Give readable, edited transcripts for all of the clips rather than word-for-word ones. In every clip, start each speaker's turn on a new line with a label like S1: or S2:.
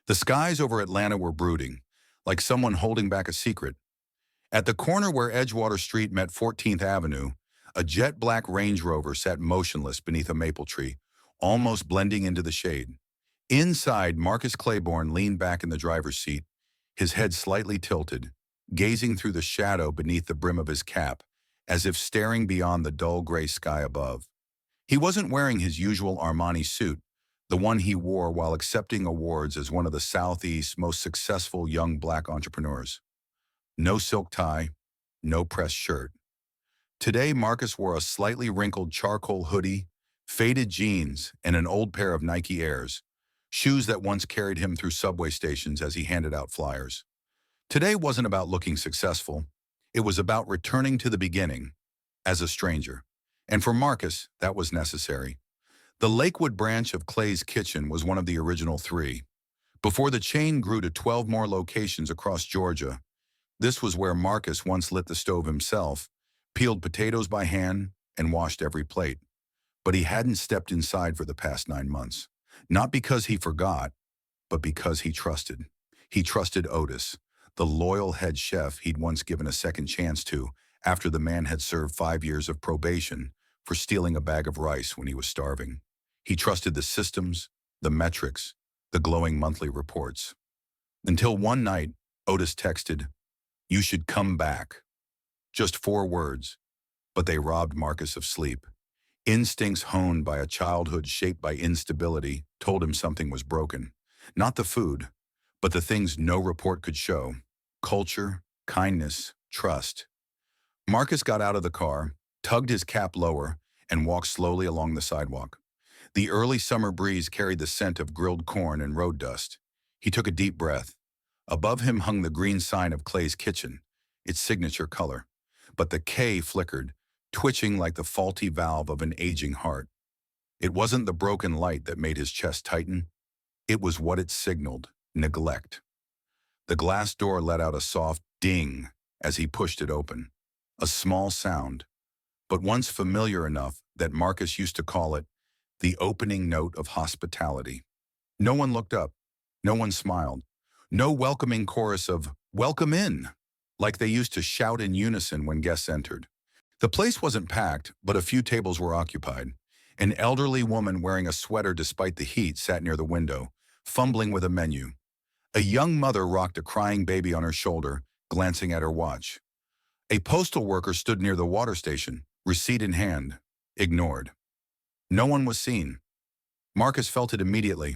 S1: The skies over Atlanta were brooding, like someone holding back a secret. At the corner where Edgewater Street met 14th Avenue, a jet black Range Rover sat motionless beneath a maple tree, almost blending into the shade. Inside, Marcus Claiborne leaned back in the driver's seat, his head slightly tilted, gazing through the shadow beneath the brim of his cap, as if staring beyond the dull gray sky above. He wasn't wearing his usual Armani suit, the one he wore while accepting awards as one of the Southeast's most successful young black entrepreneurs. No silk tie, no pressed shirt. Today, Marcus wore a slightly wrinkled charcoal hoodie, faded jeans, and an old pair of Nike Airs, shoes that once carried him through subway stations as he handed out flyers. Today wasn't about looking successful. It was about returning to the beginning, as a stranger. And for Marcus, that was necessary. The Lakewood branch of Clay's Kitchen was one of the original three. Before the chain grew to 12 more locations across Georgia, this was where Marcus once lit the stove himself, peeled potatoes by hand, and washed every plate. But he hadn't stepped inside for the past 9 months. Not because he forgot, but because he trusted. He trusted Otis, the loyal head chef he'd once given a second chance to after the man had served 5 years of probation for stealing a bag of rice when he was starving. He trusted the systems, the metrics, the glowing monthly reports. Until one night, Otis texted, "You should come back." Just 4 words, but they robbed Marcus of sleep. Instincts honed by a childhood shaped by instability told him something was broken. Not the food, but the things no report could show: culture, kindness, trust. Marcus got out of the car, tugged his cap lower, and walked slowly along the sidewalk. The early summer breeze carried the scent of grilled corn and road dust. He took a deep breath. Above him hung the green sign of Clay's Kitchen, its signature color. But the K flickered, twitching like the faulty valve of an aging heart. It wasn't the broken light that made his chest tighten. It was what it signaled: neglect. The glass door let out a soft ding as he pushed it open. A small sound, but once familiar enough that Marcus used to call it the opening note of hospitality. No one looked up. No one smiled. No welcoming chorus of "Welcome in," like they used to shout in unison when guests entered. The place wasn't packed, but a few tables were occupied. An elderly woman wearing a sweater despite the heat sat near the window, fumbling with a menu. A young mother rocked a crying baby on her shoulder, glancing at her watch. A postal worker stood near the water station, receipt in hand, ignored. No one was seen. Marcus felt it immediately.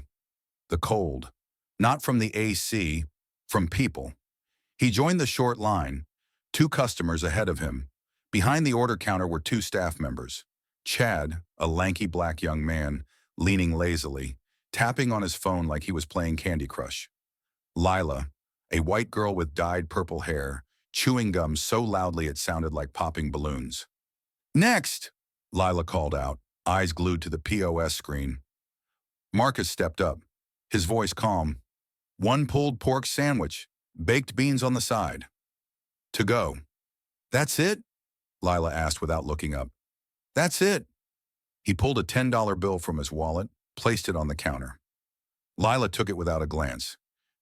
S1: The cold. Not from the AC, from people. He joined the short line, 2 customers ahead of him. Behind the order counter were 2 staff members. Chad, a lanky black young man, leaning lazily, tapping on his phone like he was playing Candy Crush. Lila, a white girl with dyed purple hair, chewing gum so loudly it sounded like popping balloons. "Next!" Lila called out, eyes glued to the POS screen. Marcus stepped up, his voice calm. "1 pulled pork sandwich, baked beans on the side. To go." "That's it?" Lila asked without looking up. "That's it." He pulled a $10 bill from his wallet, placed it on the counter. Lila took it without a glance.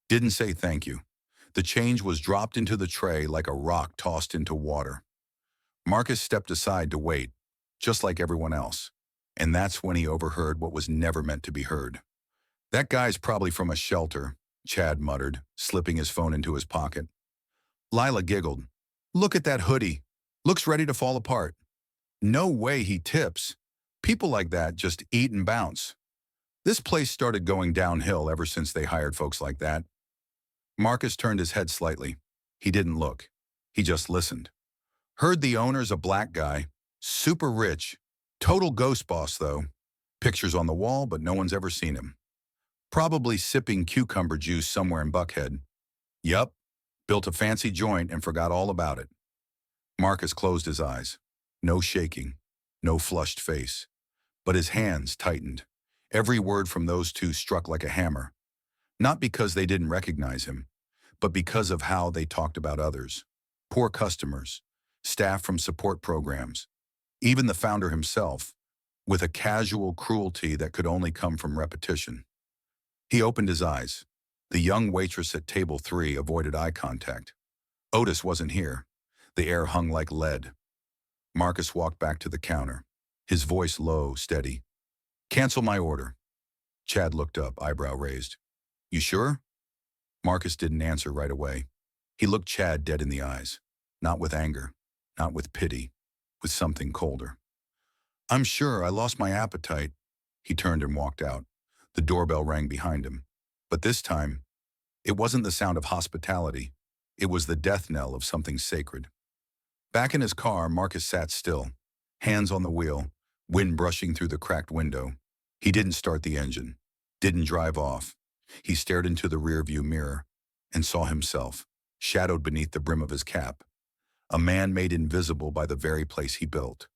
S1: Didn't say thank you. The change was dropped into the tray like a rock tossed into water. Marcus stepped aside to wait, just like everyone else. And that's when he overheard what was never meant to be heard. "That guy's probably from a shelter," Chad muttered, slipping his phone into his pocket. Lila giggled. "Look at that hoodie. Looks ready to fall apart. No way he tips. People like that just eat and bounce." This place started going downhill ever since they hired folks like that. Marcus turned his head slightly. He didn't look. He just listened. Heard the owner's a black guy, super rich, total ghost boss though. Pictures on the wall, but no one's ever seen him. Probably sipping cucumber juice somewhere in Buckhead. Yup, built a fancy joint and forgot all about it. Marcus closed his eyes. No shaking, no flushed face. But his hands tightened. Every word from those 2 struck like a hammer. Not because they didn't recognize him, but because of how they talked about others. Poor customers, staff from support programs, even the founder himself, with a casual cruelty that could only come from repetition. He opened his eyes. The young waitress at table 3 avoided eye contact. Otis wasn't here. The air hung like lead. Marcus walked back to the counter, his voice low, steady. "Cancel my order." Chad looked up, eyebrow raised. "You sure?" Marcus didn't answer right away. He looked Chad dead in the eyes. Not with anger, not with pity, with something colder. "I'm sure, I lost my appetite." He turned and walked out. The doorbell rang behind him. But this time, it wasn't the sound of hospitality. It was the death knell of something sacred. Back in his car, Marcus sat still, hands on the wheel, wind brushing through the cracked window. He didn't start the engine, didn't drive off. He stared into the rearview mirror and saw himself, shadowed beneath the brim of his cap, a man made invisible by the very place he built.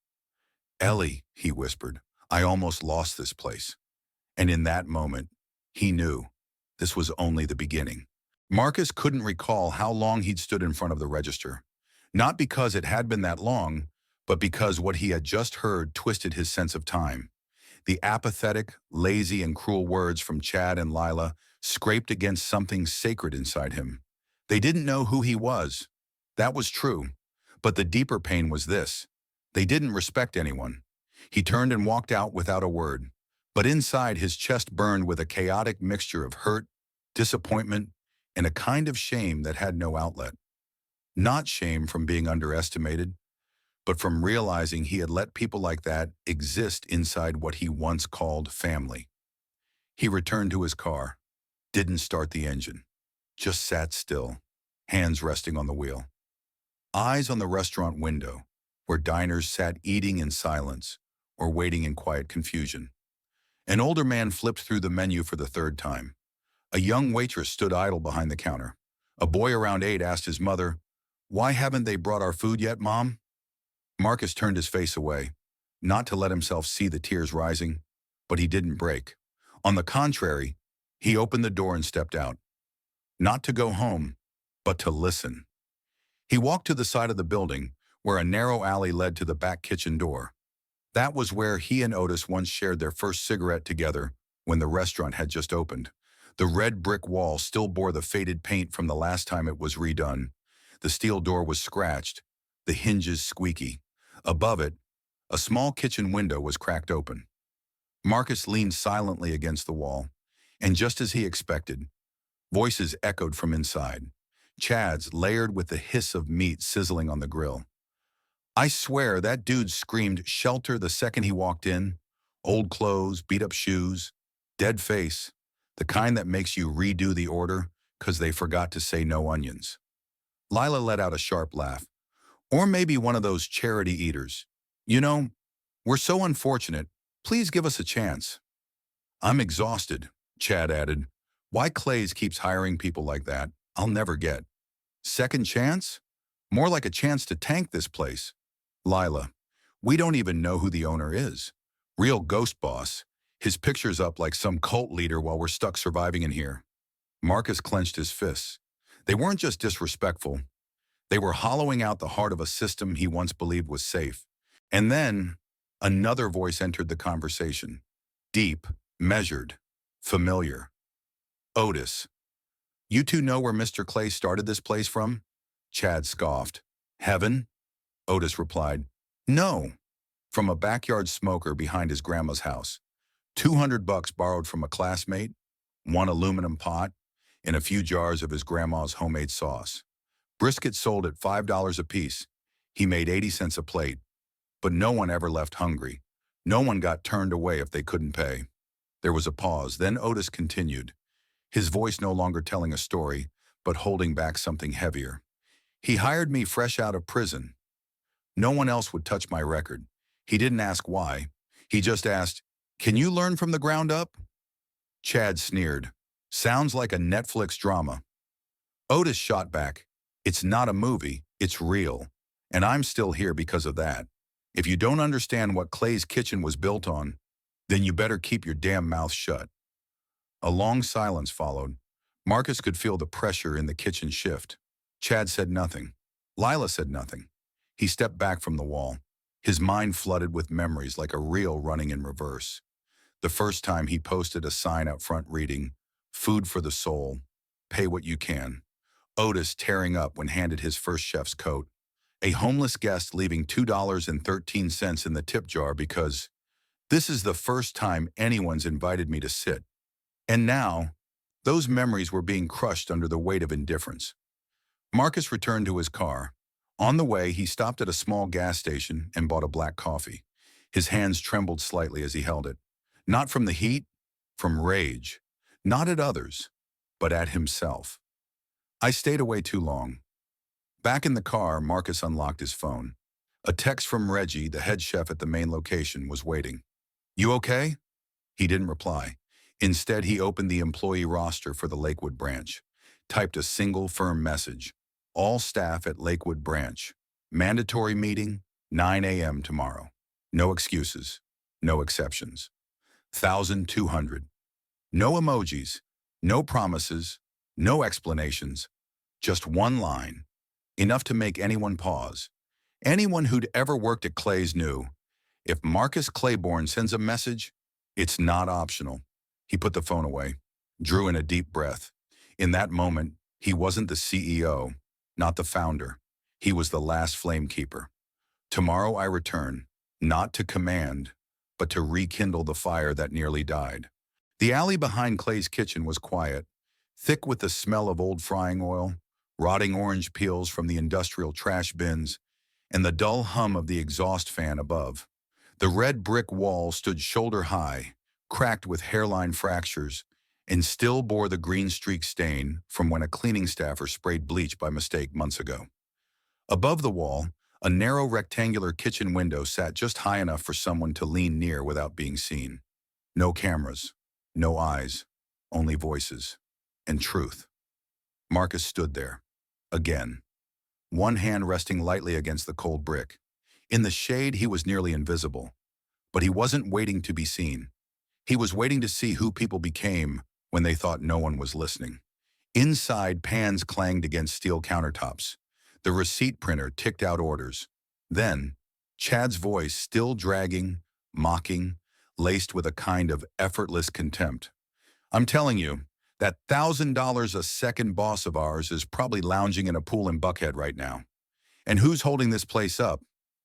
S1: "Ellie," he whispered, "I almost lost this place." And in that moment, he knew this was only the beginning. Marcus couldn't recall how long he'd stood in front of the register. Not because it had been that long, but because what he had just heard twisted his sense of time. The apathetic, lazy, and cruel words from Chad and Lila scraped against something sacred inside him. They didn't know who he was. That was true. But the deeper pain was this. They didn't respect anyone. He turned and walked out without a word. But inside, his chest burned with a chaotic mixture of hurt, disappointment, and a kind of shame that had no outlet. Not shame from being underestimated, but from realizing he had let people like that exist inside what he once called family. He returned to his car, didn't start the engine, just sat still, hands resting on the wheel. Eyes on the restaurant window, where diners sat eating in silence or waiting in quiet confusion. An older man flipped through the menu for the third time. A young waitress stood idle behind the counter. A boy around 8 asked his mother, "Why haven't they brought our food yet, Mom?" Marcus turned his face away, not to let himself see the tears rising, but he didn't break. On the contrary, he opened the door and stepped out. Not to go home, but to listen. He walked to the side of the building, where a narrow alley led to the back kitchen door. That was where he and Otis once shared their first cigarette together when the restaurant had just opened. The red brick wall still bore the faded paint from the last time it was redone. The steel door was scratched, the hinges squeaky. Above it, a small kitchen window was cracked open. Marcus leaned silently against the wall, and just as he expected, voices echoed from inside. Chad's, layered with the hiss of meat sizzling on the grill. "I swear that dude screamed shelter the second he walked in. Old clothes, beat-up shoes, dead face, the kind that makes you redo the order because they forgot to say no onions." Lila let out a sharp laugh. "Or maybe one of those charity eaters. You know, we're so unfortunate. Please give us a chance." "I'm exhausted," Chad added. "Why Clay's keeps hiring people like that, I'll never get. Second chance? More like a chance to tank this place." "Lila, we don't even know who the owner is. Real ghost boss. His picture's up like some cult leader while we're stuck surviving in here." Marcus clenched his fists. They weren't just disrespectful. They were hollowing out the heart of a system he once believed was safe. And then, another voice entered the conversation. Deep, measured, familiar. "Otis, you two know where Mr. Clay started this place from?" Chad scoffed. "Heaven?" Otis replied. "No. From a backyard smoker behind his grandma's house. $200 borrowed from a classmate, one aluminum pot, and a few jars of his grandma's homemade sauce. Brisket sold at $5 a piece. He made 80 cents a plate. But no one ever left hungry. No one got turned away if they couldn't pay." There was a pause. Then Otis continued, his voice no longer telling a story, but holding back something heavier. "He hired me fresh out of prison. No one else would touch my record. He didn't ask why. He just asked, 'Can you learn from the ground up?'" Chad sneered. "Sounds like a Netflix drama." Otis shot back, "It's not a movie, it's real. And I'm still here because of that. If you don't understand what Clay's kitchen was built on, then you better keep your damn mouth shut." A long silence followed. Marcus could feel the pressure in the kitchen shift. Chad said nothing. Lila said nothing. He stepped back from the wall, his mind flooded with memories like a reel running in reverse. The first time he posted a sign out front reading, "Food for the soul." pay what you can. Otis tearing up when handed his first chef's coat. A homeless guest leaving $2.13 in the tip jar because this is the first time anyone's invited me to sit. And now, those memories were being crushed under the weight of indifference. Marcus returned to his car. On the way, he stopped at a small gas station and bought a black coffee. His hands trembled slightly as he held it. Not from the heat, from rage. Not at others, but at himself. I stayed away too long. Back in the car, Marcus unlocked his phone. A text from Reggie, the head chef at the main location, was waiting. "You okay?" He didn't reply. Instead, he opened the employee roster for the Lakewood branch, typed a single firm message. All staff at Lakewood branch. Mandatory meeting, 9 a.m. tomorrow. No excuses. No exceptions. 1,200. No emojis. No promises. No explanations. Just one line. Enough to make anyone pause. Anyone who'd ever worked at Clay's knew, if Marcus Claiborne sends a message, it's not optional. He put the phone away, drew in a deep breath. In that moment, he wasn't the CEO, not the founder. He was the last flamekeeper. Tomorrow I return, not to command, but to rekindle the fire that nearly died. The alley behind Clay's kitchen was quiet, thick with the smell of old frying oil, rotting orange peels from the industrial trash bins, and the dull hum of the exhaust fan above. The red brick wall stood shoulder high, cracked with hairline fractures, and still bore the green streak stain from when a cleaning staffer sprayed bleach by mistake months ago. Above the wall, a narrow rectangular kitchen window sat just high enough for someone to lean near without being seen. No cameras, no eyes, only voices, and truth. Marcus stood there, again, one hand resting lightly against the cold brick. In the shade, he was nearly invisible, but he wasn't waiting to be seen. He was waiting to see who people became when they thought no one was listening. Inside, pans clanged against steel countertops. The receipt printer ticked out orders. Then, Chad's voice, still dragging, mocking, laced with a kind of effortless contempt. "I'm telling you, that $1,000 a second boss of ours is probably lounging in a pool in Buckhead right now. And who's holding this place up?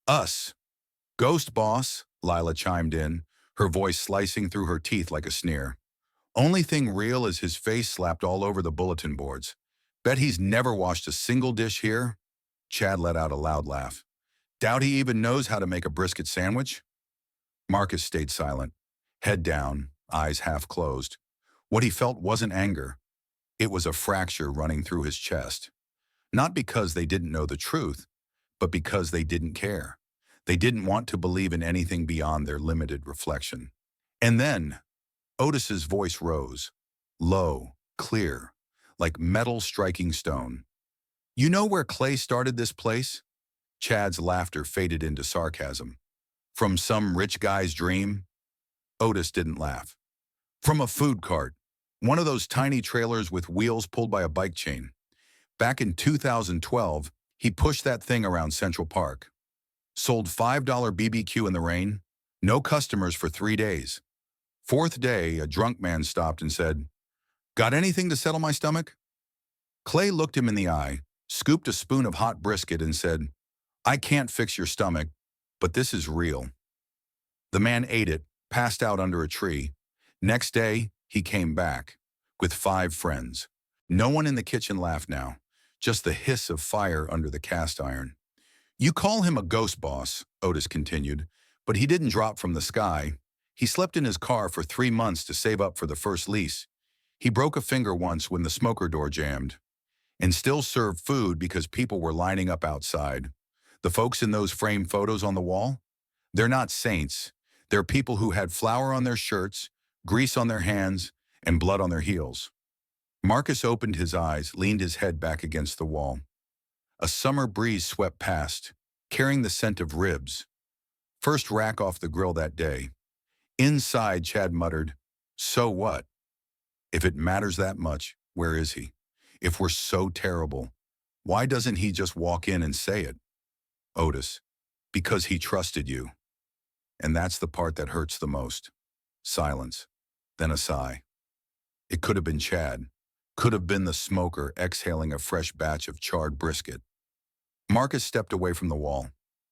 S1: Us." "Ghost boss," Lila chimed in, her voice slicing through her teeth like a sneer. "Only thing real is his face slapped all over the bulletin boards. Bet he's never washed a single dish here." Chad let out a loud laugh. "Doubt he even knows how to make a brisket sandwich?" Marcus stayed silent, head down, eyes half closed. What he felt wasn't anger. It was a fracture running through his chest. Not because they didn't know the truth, but because they didn't care. They didn't want to believe in anything beyond their limited reflection. And then, Otis's voice rose, low, clear, like metal striking stone. "You know where Clay started this place?" Chad's laughter faded into sarcasm. "From some rich guy's dream?" Otis didn't laugh. "From a food cart. One of those tiny trailers with wheels pulled by a bike chain. Back in 2012, he pushed that thing around Central Park. Sold $5 BBQ in the rain. No customers for 3 days. Fourth day, a drunk man stopped and said, 'Got anything to settle my stomach?' Clay looked him in the eye, scooped a spoon of hot brisket and said, 'I can't fix your stomach, but this is real.' The man ate it, passed out under a tree. Next day, he came back, with 5 friends. No one in the kitchen laughed now, just the hiss of fire under the cast iron. 'You call him a ghost boss,' Otis continued, 'but he didn't drop from the sky. He slept in his car for 3 months to save up for the first lease. He broke a finger once when the smoker door jammed, and still served food because people were lining up outside. The folks in those framed photos on the wall? They're not saints. They're people who had flour on their shirts, grease on their hands, and blood on their heels.' Marcus opened his eyes, leaned his head back against the wall. A summer breeze swept past, carrying the scent of ribs. First rack off the grill that day. Inside, Chad muttered, 'So what? If it matters that much, where is he? If we're so terrible, why doesn't he just walk in and say it?' Otis, because he trusted you. And that's the part that hurts the most. Silence, then a sigh. It could have been Chad. Could have been the smoker exhaling a fresh batch of charred brisket. Marcus stepped away from the wall.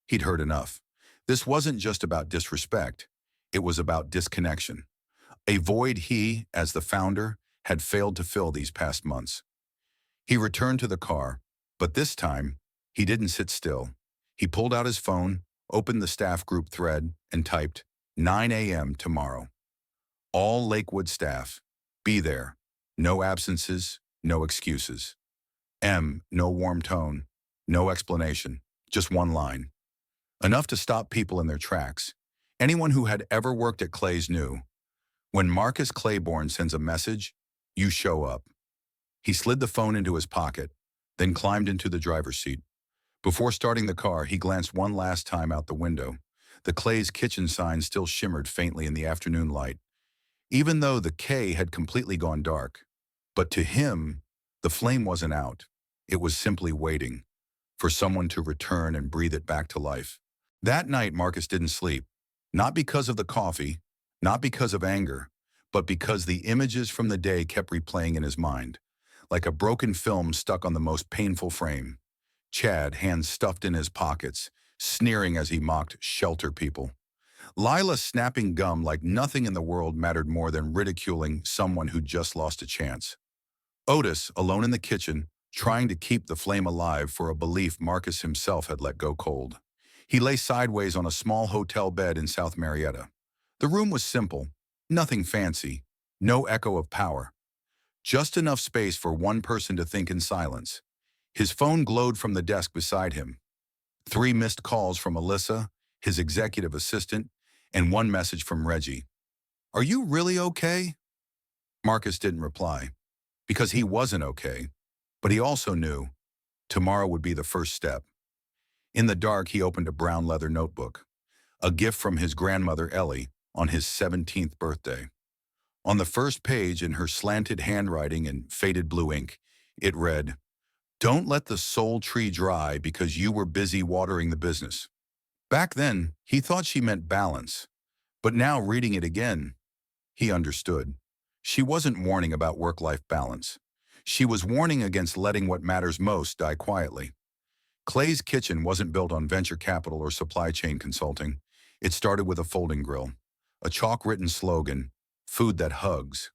S1: He'd heard enough. This wasn't just about disrespect. It was about disconnection. A void he, as the founder, had failed to fill these past months. He returned to the car, but this time, he didn't sit still. He pulled out his phone, opened the staff group thread, and typed, 9 a.m. tomorrow. All Lakewood staff, be there. No absences, no excuses. No warm tone, no explanation, just one line. Enough to stop people in their tracks. Anyone who had ever worked at Clay's knew, when Marcus Claiborne sends a message, you show up. He slid the phone into his pocket, then climbed into the driver's seat. Before starting the car, he glanced one last time out the window. The Clay's kitchen sign still shimmered faintly in the afternoon light, even though the K had completely gone dark. But to him, the flame wasn't out. It was simply waiting for someone to return and breathe it back to life. That night, Marcus didn't sleep, not because of the coffee, not because of anger, but because the images from the day kept replaying in his mind, like a broken film stuck on the most painful frame. Chad, hands stuffed in his pockets, sneering as he mocked shelter people. Lila snapping gum like nothing in the world mattered more than ridiculing someone who just lost a chance. Otis, alone in the kitchen, trying to keep the flame alive for a belief Marcus himself had let go cold. He lay sideways on a small hotel bed in South Marietta. The room was simple, nothing fancy, no echo of power. Just enough space for one person to think in silence. His phone glowed from the desk beside him. 3 missed calls from Alyssa, his executive assistant, and 1 message from Reggie. Are you really okay? Marcus didn't reply, because he wasn't okay, but he also knew tomorrow would be the first step. In the dark, he opened a brown leather notebook, a gift from his grandmother Ellie on his 17th birthday. On the first page, in her slanted handwriting and faded blue ink, it read, "Don't let the soul tree dry because you were busy watering the business." Back then, he thought she meant balance, but now reading it again, he understood. She wasn't warning about work-life balance. She was warning against letting what matters most die quietly. Clay's kitchen wasn't built on venture capital or supply chain consulting. It started with a folding grill, a chalk-written slogan, food that hugs.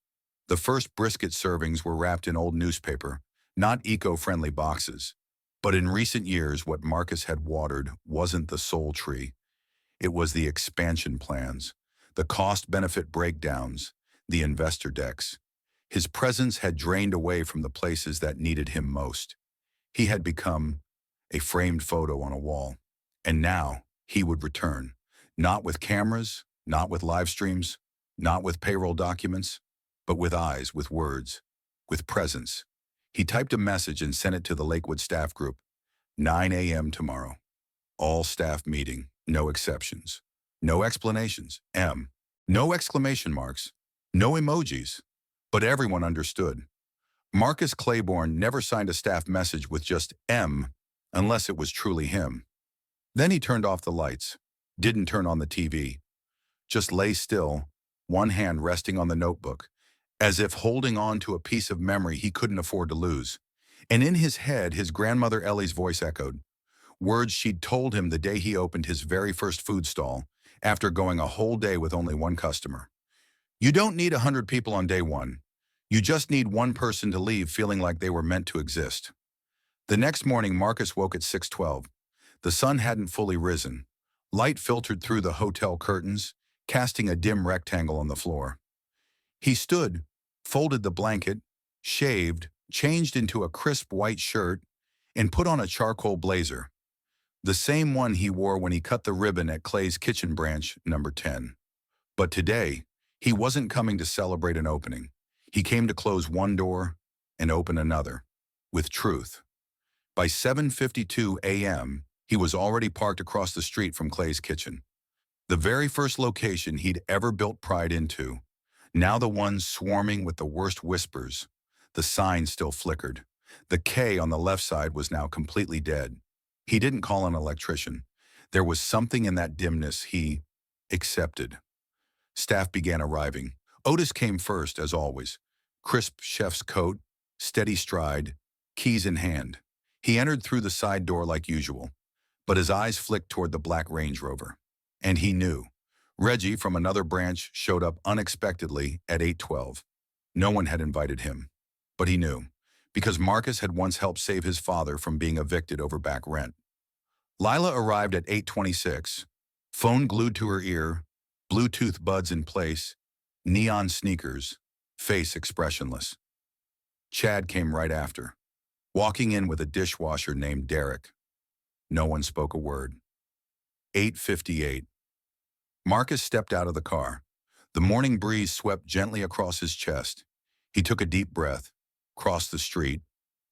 S1: The first brisket servings were wrapped in old newspaper, not eco-friendly boxes. But in recent years, what Marcus had watered wasn't the soul tree. It was the expansion plans, the cost-benefit breakdowns, the investor decks. His presence had drained away from the places that needed him most. He had become a framed photo on a wall. And now he would return, not with cameras, not with live streams, not with payroll documents, but with eyes, with words, with presence. He typed a message and sent it to the Lakewood staff group. 9 a.m. tomorrow. All staff meeting, no exceptions. No explanations, No exclamation marks, no emojis. But everyone understood. Marcus Claiborne never signed a staff message with just M unless it was truly him. Then he turned off the lights, didn't turn on the TV, just lay still, one hand resting on the notebook, as if holding on to a piece of memory he couldn't afford to lose. And in his head, his grandmother Ellie's voice echoed, words she'd told him the day he opened his very first food stall, after going a whole day with only one customer. You don't need 100 people on day one. You just need one person to leave feeling like they were meant to exist. The next morning, Marcus woke at 6:12. The sun hadn't fully risen. Light filtered through the hotel curtains, casting a dim rectangle on the floor. He stood, folded the blanket, shaved, changed into a crisp white shirt, and put on a charcoal blazer, the same one he wore when he cut the ribbon at Clay's kitchen branch, number 10. But today, he wasn't coming to celebrate an opening. He came to close one door and open another, with truth. By 7:52 a.m., he was already parked across the street from Clay's kitchen, the very first location he'd ever built pride into. Now the one swarming with the worst whispers. The sign still flickered. The K on the left side was now completely dead. He didn't call an electrician. There was something in that dimness he accepted. Staff began arriving. Otis came first, as always. Crisp chef's coat, steady stride, keys in hand. He entered through the side door like usual, but his eyes flicked toward the black Range Rover. And he knew. Reggie from another branch showed up unexpectedly at 8:12. No one had invited him, but he knew, because Marcus had once helped save his father from being evicted over back rent. Lila arrived at 8:26, phone glued to her ear, Bluetooth buds in place, neon sneakers, face expressionless. Chad came right after, walking in with a dishwasher named Derek. No one spoke a word. 8:58. Marcus stepped out of the car. The morning breeze swept gently across his chest. He took a deep breath, crossed the street,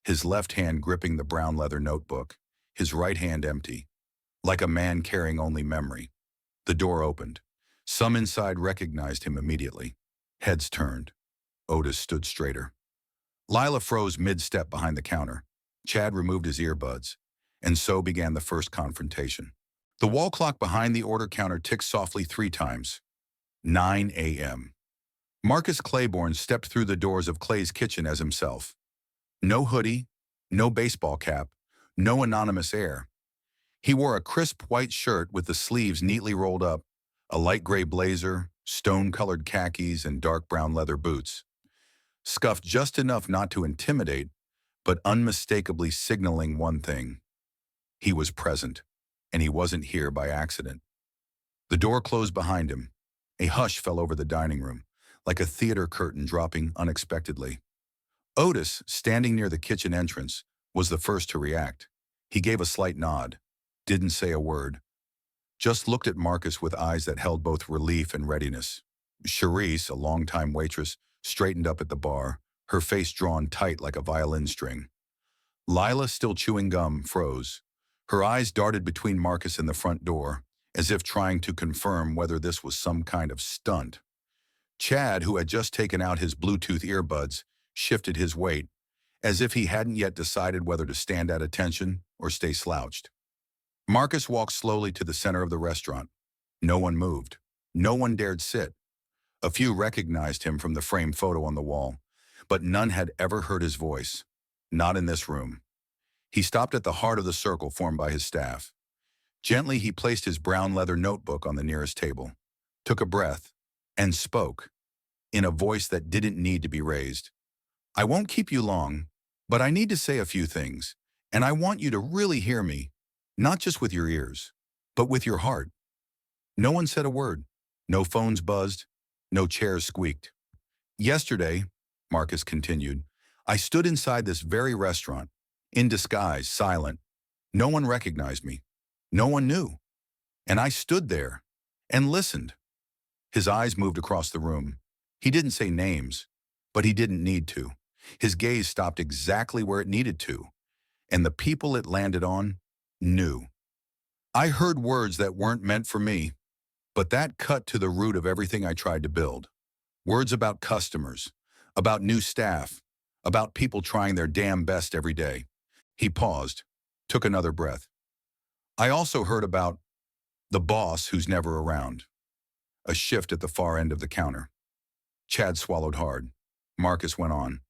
S1: his left hand gripping the brown leather notebook, his right hand empty, like a man carrying only memory. The door opened. Some inside recognized him immediately. Heads turned. Otis stood straighter. Lila froze mid-step behind the counter. Chad removed his earbuds, and so began the first confrontation. The wall clock behind the order counter ticked softly 3 times. 9 a.m. Marcus Claiborne stepped through the doors of Clay's kitchen as himself. No hoodie, no baseball cap, no anonymous air. He wore a crisp white shirt with the sleeves neatly rolled up, a light gray blazer, stone-colored khakis, and dark brown leather boots. Scuffed just enough not to intimidate, but unmistakably signaling one thing. He was present, and he wasn't here by accident. The door closed behind him. A hush fell over the dining room, like a theater curtain dropping unexpectedly. Otis, standing near the kitchen entrance, was the first to react. He gave a slight nod, didn't say a word, just looked at Marcus with eyes that held both relief and readiness. Charisse, a longtime waitress, straightened up at the bar, her face drawn tight like a violin string. Lila, still chewing gum, froze. Her eyes darted between Marcus and the front door, as if trying to confirm whether this was some kind of stunt. Chad, who had just taken out his Bluetooth earbuds, shifted his weight, as if he hadn't yet decided whether to stand at attention or stay slouched. Marcus walked slowly to the center of the restaurant. No one moved. No one dared sit. A few recognized him from the framed photo on the wall, but none had ever heard his voice. Not in this room. He stopped at the heart of the circle formed by his staff. Gently, he placed his brown leather notebook on the nearest table, took a breath, and spoke, in a voice that didn't need to be raised. I won't keep you long, but I need to say a few things, and I want you to really hear me, not just with your ears, but with your heart. No one said a word. No phones buzzed. No chairs squeaked. Yesterday, Marcus continued, I stood inside this very restaurant, in disguise, silent. No one recognized me. No one knew. And I stood there and listened. His eyes moved across the room. He didn't say names, but he didn't need to. His gaze stopped exactly where it needed to, and the people it landed on knew. I heard words that weren't meant for me, but that cut to the root of everything I tried to build. Words about customers, about new staff, about people trying their damn best every day. He paused, took another breath. I also heard about the boss who's never around. A shift at the far end of the counter. Chad swallowed hard. Marcus went on.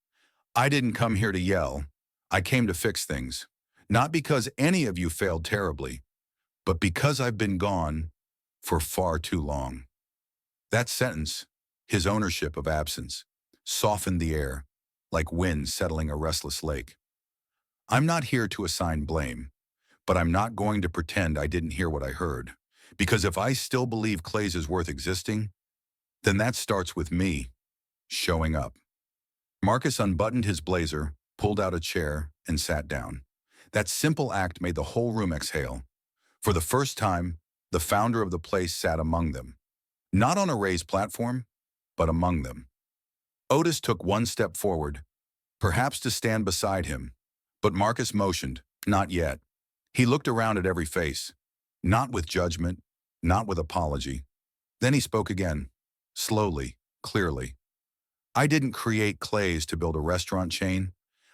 S1: I didn't come here to yell. I came to fix things. Not because any of you failed terribly, but because I've been gone for far too long. That sentence, his ownership of absence, softened the air, like wind settling a restless lake. I'm not here to assign blame, but I'm not going to pretend I didn't hear what I heard, because if I still believe Clay's is worth existing, then that starts with me showing up. Marcus unbuttoned his blazer, pulled out a chair, and sat down. That simple act made the whole room exhale. For the first time, the founder of the place sat among them. Not on a raised platform, but among them. Otis took one step forward, perhaps to stand beside him, but Marcus motioned, not yet. He looked around at every face, not with judgment, not with apology. Then he spoke again, slowly, clearly. I didn't create Clay's to build a restaurant chain.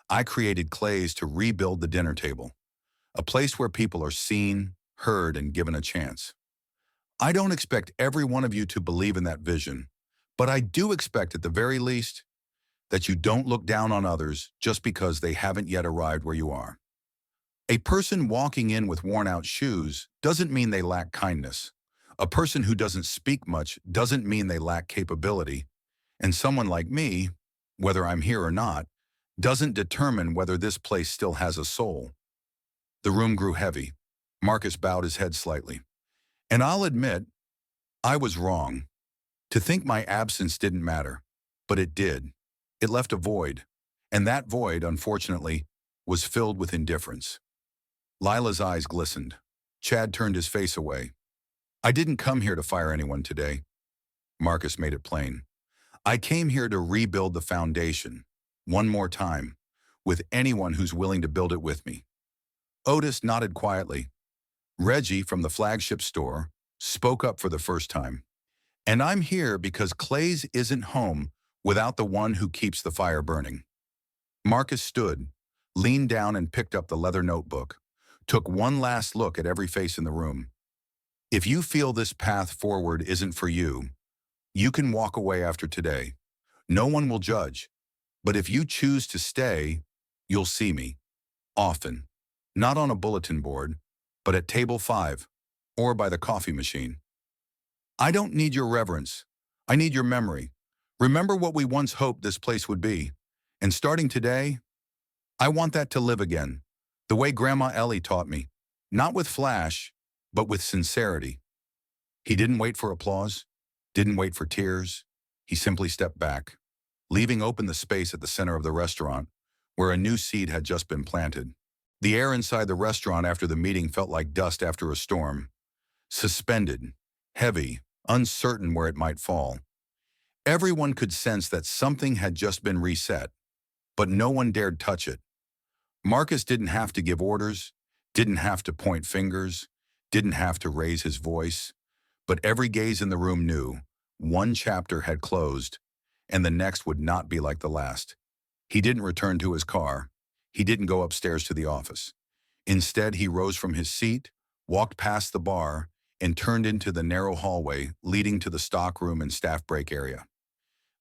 S1: I created Clay's to rebuild the dinner table, a place where people are seen, heard, and given a chance. I don't expect every one of you to believe in that vision, but I do expect at the very least that you don't look down on others just because they haven't yet arrived where you are. A person walking in with worn-out shoes doesn't mean they lack kindness. A person who doesn't speak much doesn't mean they lack capability. And someone like me, whether I'm here or not, doesn't determine whether this place still has a soul. The room grew heavy. Marcus bowed his head slightly. And I'll admit, I was wrong. To think my absence didn't matter. But it did. It left a void. And that void, unfortunately, was filled with indifference. Lila's eyes glistened. Chad turned his face away. I didn't come here to fire anyone today. Marcus made it plain. I came here to rebuild the foundation, one more time, with anyone who's willing to build it with me. Otis nodded quietly. Reggie from the flagship store spoke up for the first time. And I'm here because Clay's isn't home without the one who keeps the fire burning. Marcus stood, leaned down and picked up the leather notebook, took one last look at every face in the room. If you feel this path forward isn't for you, you can walk away after today. No one will judge. But if you choose to stay, you'll see me. Often. Not on a bulletin board, but at table 5, or by the coffee machine. I don't need your reverence. I need your memory. Remember what we once hoped this place would be. And starting today, I want that to live again. The way Grandma Ellie taught me. Not with flash, but with sincerity. He didn't wait for applause, didn't wait for tears. He simply stepped back, leaving open the space at the center of the restaurant, where a new seed had just been planted. The air inside the restaurant after the meeting felt like dust after a storm. Suspended, heavy, uncertain where it might fall. Everyone could sense that something had just been reset, but no one dared touch it. Marcus didn't have to give orders, didn't have to point fingers, didn't have to raise his voice, but every gaze in the room knew one chapter had closed, and the next would not be like the last. He didn't return to his car. He didn't go upstairs to the office. Instead, he rose from his seat, walked past the bar, and turned into the narrow hallway leading to the stockroom and staff break area.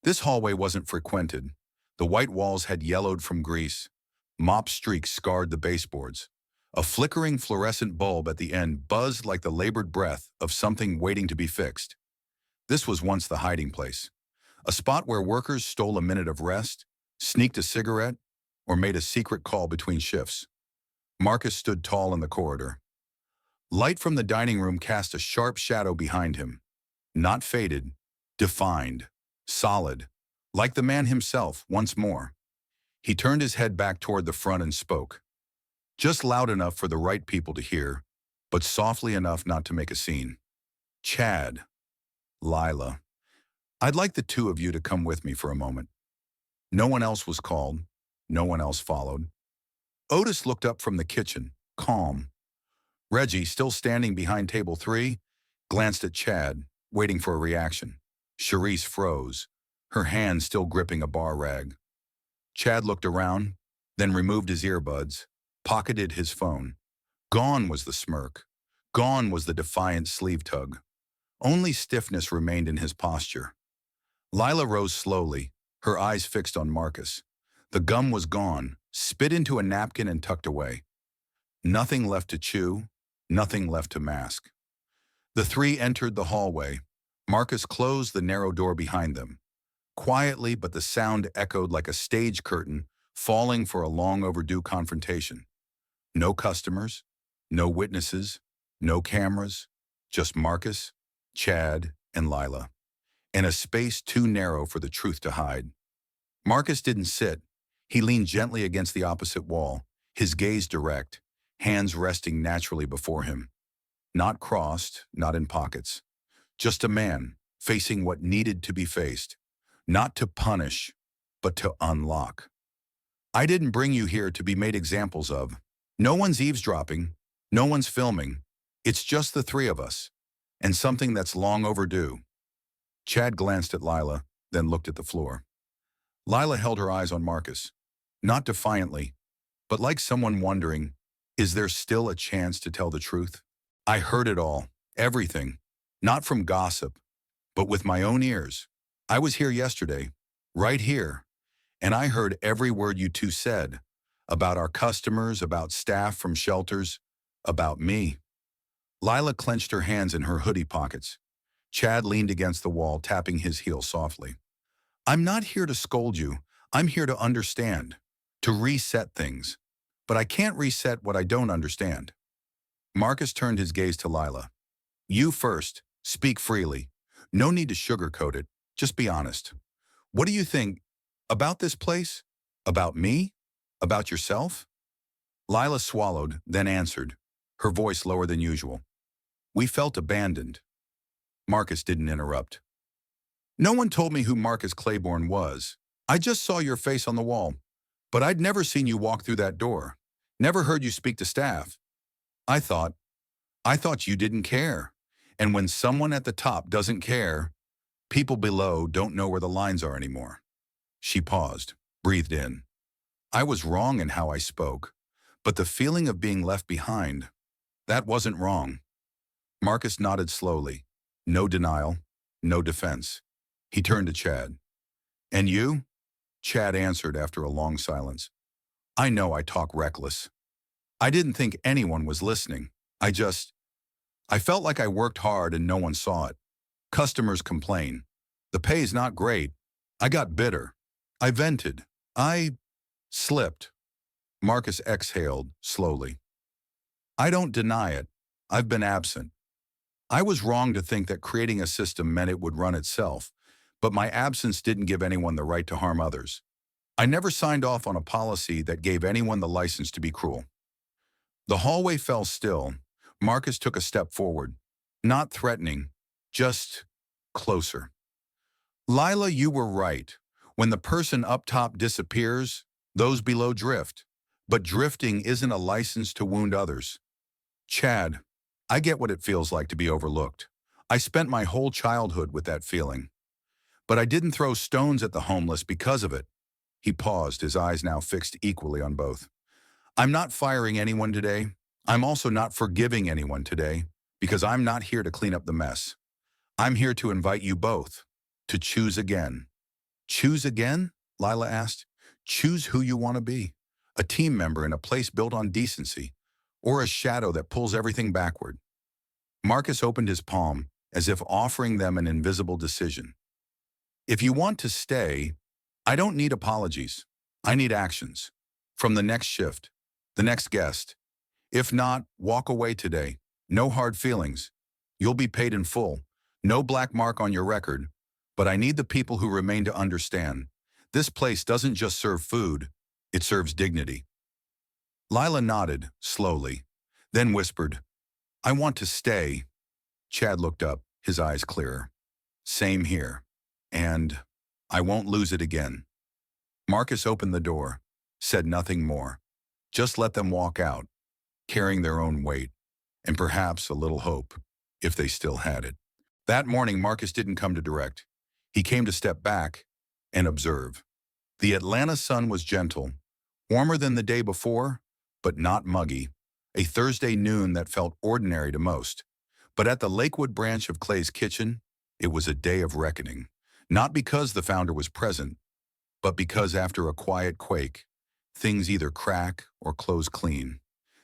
S1: This hallway wasn't frequented. The white walls had yellowed from grease. Mop streaks scarred the baseboards. A flickering fluorescent bulb at the end buzzed like the labored breath of something waiting to be fixed. This was once the hiding place, a spot where workers stole a minute of rest, sneaked a cigarette, or made a secret call between shifts. Marcus stood tall in the corridor. Light from the dining room cast a sharp shadow behind him. Not faded, defined, solid, like the man himself once more. He turned his head back toward the front and spoke. Just loud enough for the right people to hear, but softly enough not to make a scene. Chad, Lila, I'd like the two of you to come with me for a moment. No one else was called. No one else followed. Otis looked up from the kitchen, calm. Reggie, still standing behind table 3, glanced at Chad, waiting for a reaction. Charisse froze, her hand still gripping a bar rag. Chad looked around, then removed his earbuds, pocketed his phone. Gone was the smirk. Gone was the defiant sleeve tug. Only stiffness remained in his posture. Lila rose slowly, her eyes fixed on Marcus. The gum was gone, spit into a napkin and tucked away. Nothing left to chew, nothing left to mask. The three entered the hallway. Marcus closed the narrow door behind them. Quietly, but the sound echoed like a stage curtain falling for a long overdue confrontation. No customers, no witnesses, no cameras, just Marcus, Chad, and Lila, in a space too narrow for the truth to hide. Marcus didn't sit. He leaned gently against the opposite wall, his gaze direct, hands resting naturally before him. Not crossed, not in pockets. Just a man, facing what needed to be faced. Not to punish, but to unlock. I didn't bring you here to be made examples of. No one's eavesdropping. No one's filming. It's just the three of us. And something that's long overdue. Chad glanced at Lila, then looked at the floor. Lila held her eyes on Marcus. Not defiantly, but like someone wondering, is there still a chance to tell the truth? I heard it all, everything. Not from gossip, but with my own ears. I was here yesterday, right here, And I heard every word you two said. About our customers, about staff from shelters, about me. Lila clenched her hands in her hoodie pockets. Chad leaned against the wall, tapping his heel softly. I'm not here to scold you. I'm here to understand, to reset things. But I can't reset what I don't understand. Marcus turned his gaze to Lila. You first. Speak freely. No need to sugarcoat it. Just be honest. What do you think about this place? About me? About yourself? Lila swallowed, then answered, her voice lower than usual. We felt abandoned. Marcus didn't interrupt. No one told me who Marcus Claiborne was. I just saw your face on the wall. But I'd never seen you walk through that door. Never heard you speak to staff. I thought you didn't care. And when someone at the top doesn't care, people below don't know where the lines are anymore. She paused, breathed in. I was wrong in how I spoke, but the feeling of being left behind, that wasn't wrong. Marcus nodded slowly. No denial, no defense. He turned to Chad. And you? Chad answered after a long silence. I know I talk reckless. I didn't think anyone was listening. I felt like I worked hard and no one saw it. Customers complain. The pay's not great. I got bitter. I vented. I slipped. Marcus exhaled slowly. I don't deny it. I've been absent. I was wrong to think that creating a system meant it would run itself, but my absence didn't give anyone the right to harm others. I never signed off on a policy that gave anyone the license to be cruel. The hallway fell still. Marcus took a step forward. Not threatening, just closer. Lila, you were right. When the person up top disappears, those below drift. But drifting isn't a license to wound others. Chad, I get what it feels like to be overlooked. I spent my whole childhood with that feeling. But I didn't throw stones at the homeless because of it. He paused, his eyes now fixed equally on both. I'm not firing anyone today. I'm also not forgiving anyone today, because I'm not here to clean up the mess. I'm here to invite you both to choose again. Choose again? Lila asked. Choose who you want to be. A team member in a place built on decency, or a shadow that pulls everything backward. Marcus opened his palm, as if offering them an invisible decision. If you want to stay, I don't need apologies. I need actions. From the next shift, the next guest. If not, walk away today. No hard feelings. You'll be paid in full. No black mark on your record. But I need the people who remain to understand. This place doesn't just serve food, it serves dignity. Lila nodded, slowly, then whispered, I want to stay. Chad looked up, his eyes clearer. Same here. And I won't lose it again. Marcus opened the door, said nothing more. Just let them walk out, carrying their own weight, and perhaps a little hope, if they still had it. That morning, Marcus didn't come to direct. He came to step back and observe. The Atlanta sun was gentle, warmer than the day before, but not muggy, a Thursday noon that felt ordinary to most. But at the Lakewood branch of Clay's kitchen, it was a day of reckoning, not because the founder was present, but because after a quiet quake, things either crack or close clean.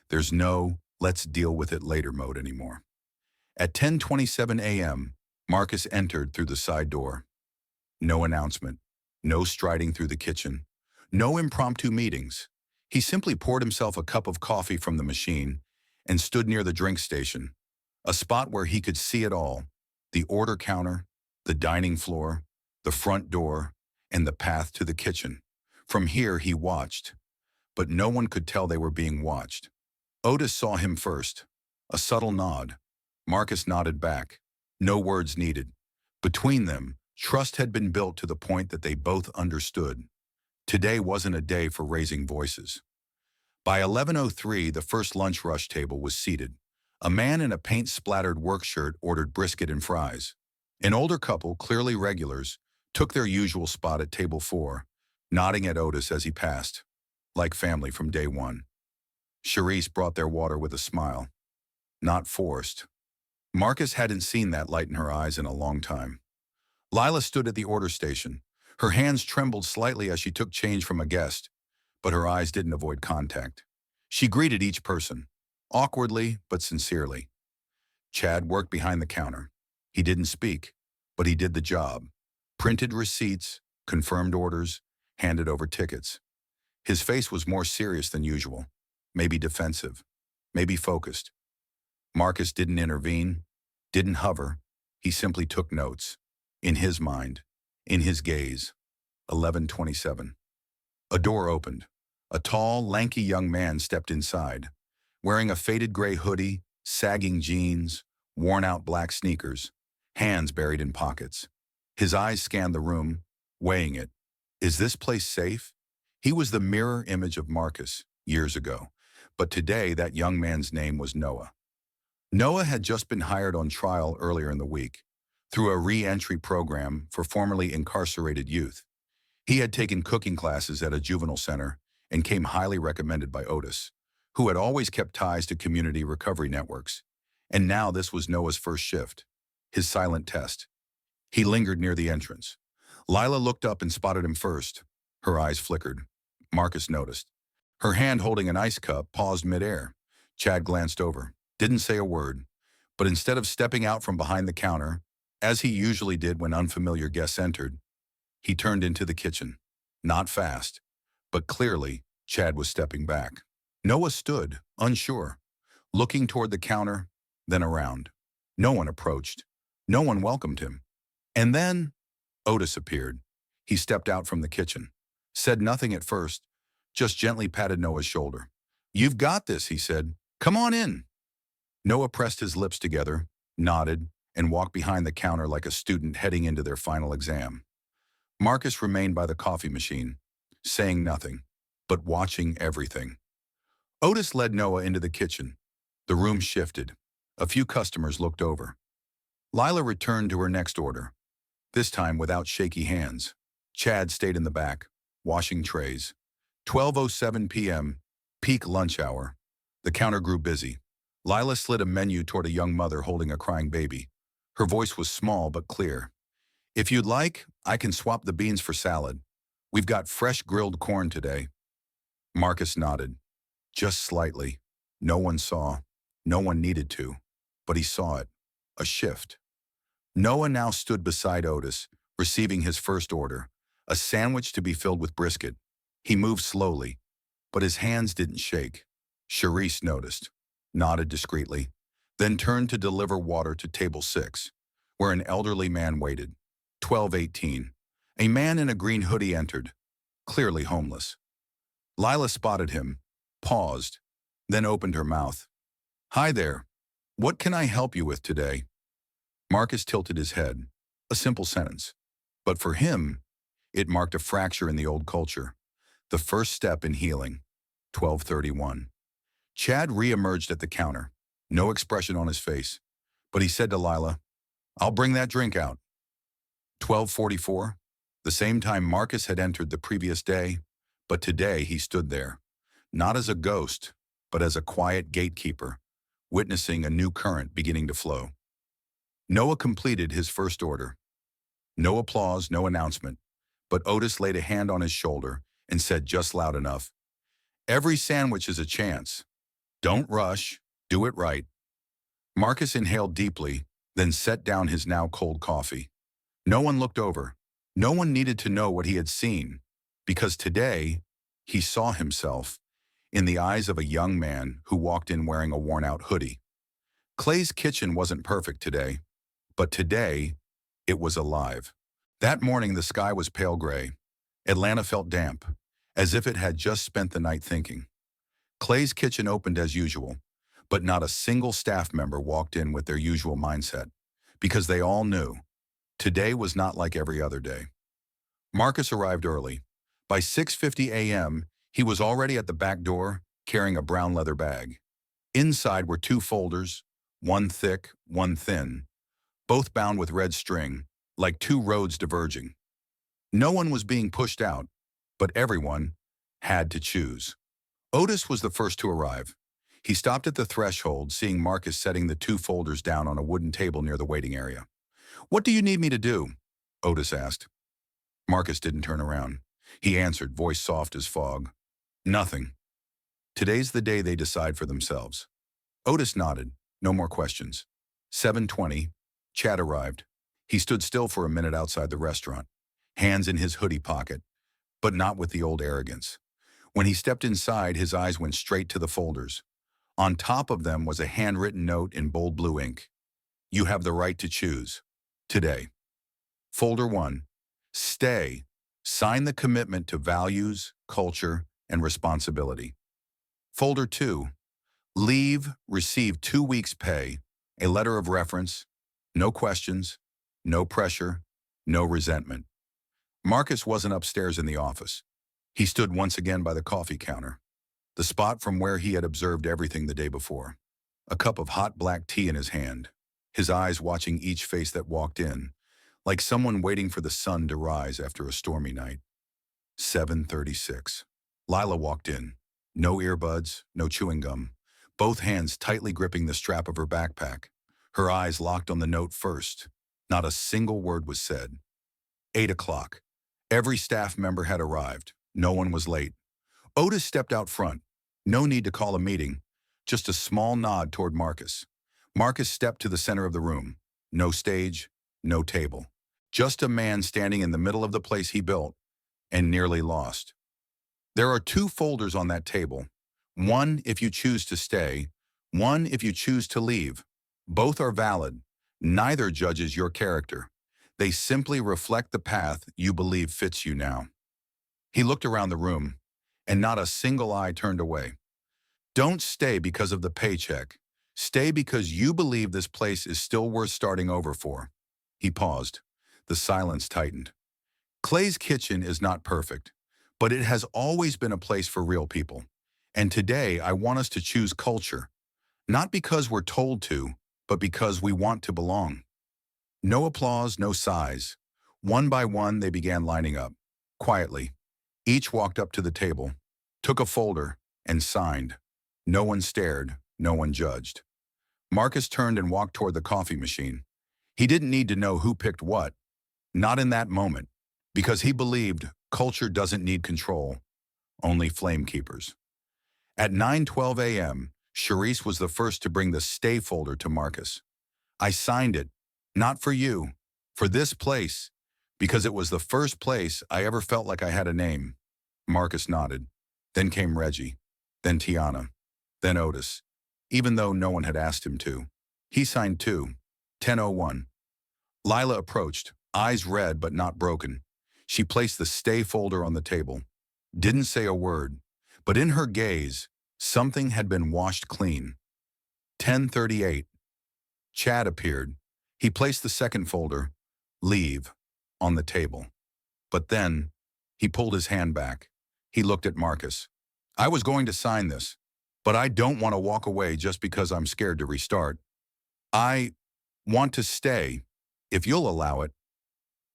S1: There's no let's deal with it later mode anymore. At 10:27 a.m., Marcus entered through the side door. No announcement, no striding through the kitchen, no impromptu meetings. He simply poured himself a cup of coffee from the machine and stood near the drink station, a spot where he could see it all, the order counter, the dining floor, the front door, and the path to the kitchen. From here, he watched, but no one could tell they were being watched. Otis saw him first. A subtle nod. Marcus nodded back. No words needed. Between them, trust had been built to the point that they both understood. Today wasn't a day for raising voices. By 11:03, the first lunch rush table was seated. A man in a paint-splattered work shirt ordered brisket and fries. An older couple, clearly regulars, took their usual spot at table 4, nodding at Otis as he passed, like family from day one. Charisse brought their water with a smile. Not forced. Marcus hadn't seen that light in her eyes in a long time. Lila stood at the order station, Her hands trembled slightly as she took change from a guest, but her eyes didn't avoid contact. She greeted each person, awkwardly but sincerely. Chad worked behind the counter. He didn't speak, but he did the job. Printed receipts, confirmed orders, handed over tickets. His face was more serious than usual, maybe defensive, maybe focused. Marcus didn't intervene, didn't hover. He simply took notes. In his mind, in his gaze. 11:27. A door opened. A tall, lanky young man stepped inside, wearing a faded gray hoodie, sagging jeans, worn-out black sneakers, hands buried in pockets. His eyes scanned the room, weighing it. Is this place safe? He was the mirror image of Marcus years ago, but today that young man's name was Noah. Noah had just been hired on trial earlier in the week through a re-entry program for formerly incarcerated youth. He had taken cooking classes at a juvenile center and came highly recommended by Otis, who had always kept ties to community recovery networks. And now this was Noah's first shift, his silent test. He lingered near the entrance. Lila looked up and spotted him first. Her eyes flickered. Marcus noticed. Her hand holding an ice cup paused midair. Chad glanced over, didn't say a word, but instead of stepping out from behind the counter, as he usually did when unfamiliar guests entered, he turned into the kitchen. Not fast, but clearly, Chad was stepping back. Noah stood, unsure, looking toward the counter, then around. No one approached. No one welcomed him. And then, Otis appeared. He stepped out from the kitchen, said nothing at first, just gently patted Noah's shoulder. "You've got this," he said. "Come on in." Noah pressed his lips together, nodded, and walked behind the counter like a student heading into their final exam. Marcus remained by the coffee machine, saying nothing, but watching everything. Otis led Noah into the kitchen. The room shifted. A few customers looked over. Lila returned to her next order, this time without shaky hands. Chad stayed in the back, washing trays. 12:07 p.m., peak lunch hour. The counter grew busy. Lila slid a menu toward a young mother holding a crying baby. Her voice was small but clear. "If you'd like, I can swap the beans for salad. We've got fresh grilled corn today." Marcus nodded. Just slightly. No one saw. No one needed to. But he saw it. A shift. Noah now stood beside Otis, receiving his first order, a sandwich to be filled with brisket. He moved slowly, but his hands didn't shake. Charisse noticed, nodded discreetly, then turned to deliver water to table 6, where an elderly man waited. 12:18. A man in a green hoodie entered, clearly homeless. Lila spotted him, paused, then opened her mouth. "Hi there. What can I help you with today?" Marcus tilted his head, a simple sentence. But for him, it marked a fracture in the old culture, the first step in healing. 12:31. Chad re-emerged at the counter, no expression on his face, but he said to Lila, "I'll bring that drink out." 12:44. The same time Marcus had entered the previous day, but today he stood there, not as a ghost, but as a quiet gatekeeper, witnessing a new current beginning to flow. Noah completed his first order. No applause, no announcement, but Otis laid a hand on his shoulder and said just loud enough, "Every sandwich is a chance. Don't rush, do it right." Marcus inhaled deeply, then set down his now cold coffee. No one looked over. No one needed to know what he had seen, because today he saw himself in the eyes of a young man who walked in wearing a worn-out hoodie. Clay's kitchen wasn't perfect today, but today it was alive. That morning the sky was pale gray. Atlanta felt damp, as if it had just spent the night thinking. Clay's kitchen opened as usual, but not a single staff member walked in with their usual mindset, because they all knew today was not like every other day. Marcus arrived early. By 6:50 a.m., he was already at the back door, carrying a brown leather bag. Inside were 2 folders, one thick, one thin, both bound with red string, like 2 roads diverging. No one was being pushed out, but everyone had to choose. Otis was the first to arrive. He stopped at the threshold, seeing Marcus setting the 2 folders down on a wooden table near the waiting area. "What do you need me to do?" Otis asked. Marcus didn't turn around. He answered, voice soft as fog. Nothing. Today's the day they decide for themselves. Otis nodded. No more questions. 7:20. Chad arrived. He stood still for a minute outside the restaurant, hands in his hoodie pocket, but not with the old arrogance. When he stepped inside, his eyes went straight to the folders. On top of them was a handwritten note in bold blue ink. You have the right to choose. Today. Folder 1. Stay. Sign the commitment to values, culture, and responsibility. Folder 2. Leave, receive 2 weeks' pay, a letter of reference, no questions, no pressure, no resentment. Marcus wasn't upstairs in the office. He stood once again by the coffee counter, the spot from where he had observed everything the day before. A cup of hot black tea in his hand, his eyes watching each face that walked in, like someone waiting for the sun to rise after a stormy night. 7:36. Lila walked in. No earbuds, no chewing gum, both hands tightly gripping the strap of her backpack. Her eyes locked on the note first. Not a single word was said. 8 o'clock. Every staff member had arrived. No one was late. Otis stepped out front. No need to call a meeting, just a small nod toward Marcus. Marcus stepped to the center of the room. No stage, no table. Just a man standing in the middle of the place he built and nearly lost. There are 2 folders on that table. One if you choose to stay, one if you choose to leave. Both are valid. Neither judges your character. They simply reflect the path you believe fits you now. He looked around the room, and not a single eye turned away. Don't stay because of the paycheck. Stay because you believe this place is still worth starting over for. He paused. The silence tightened. Clay's Kitchen is not perfect, but it has always been a place for real people. And today I want us to choose culture, not because we're told to, but because we want to belong. No applause, no sighs. One by one they began lining up. Quietly, each walked up to the table, took a folder, and signed. No one stared, no one judged. Marcus turned and walked toward the coffee machine. He didn't need to know who picked what, not in that moment, because he believed culture doesn't need control, only flame keepers. At 9:12 a.m., Charisse was the first to bring the stay folder to Marcus. I signed it, not for you, for this place, because it was the first place I ever felt like I had a name. Marcus nodded. Then came Reggie, then Tiana, then Otis, even though no one had asked him to. He signed too. 10:01. Lila approached, eyes red but not broken. She placed the stay folder on the table. Didn't say a word, but in her gaze, something had been washed clean. 10:38. Chad appeared. He placed the second folder, leave, on the table. But then, he pulled his hand back. He looked at Marcus. I was going to sign this, but I don't want to walk away just because I'm scared to restart. I want to stay, if you'll allow it.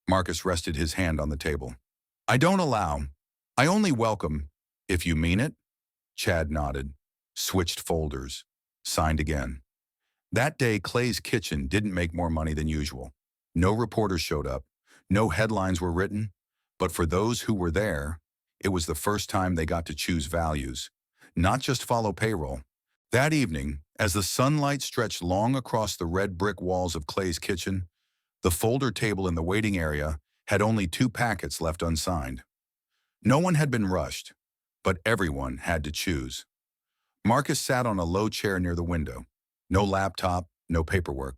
S1: Marcus rested his hand on the table. I don't allow. I only welcome, if you mean it. Chad nodded, switched folders, signed again. That day, Clay's Kitchen didn't make more money than usual. No reporters showed up, no headlines were written, but for those who were there, it was the first time they got to choose values, not just follow payroll. That evening, as the sunlight stretched long across the red brick walls of Clay's Kitchen, the folder table in the waiting area had only 2 packets left unsigned. No one had been rushed, but everyone had to choose. Marcus sat on a low chair near the window. No laptop, no paperwork.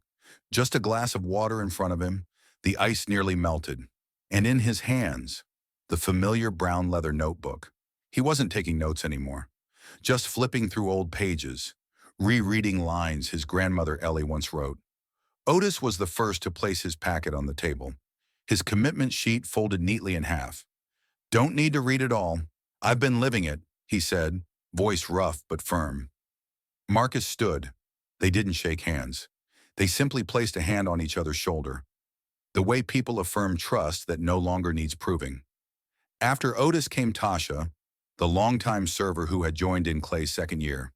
S1: Just a glass of water in front of him, the ice nearly melted. And in his hands, the familiar brown leather notebook. He wasn't taking notes anymore, just flipping through old pages, rereading lines his grandmother Ellie once wrote. Otis was the first to place his packet on the table, his commitment sheet folded neatly in half. Don't need to read it all. I've been living it, he said, voice rough but firm. Marcus stood. They didn't shake hands. They simply placed a hand on each other's shoulder, the way people affirm trust that no longer needs proving. After Otis came Tasha, the longtime server who had joined in Clay's second year.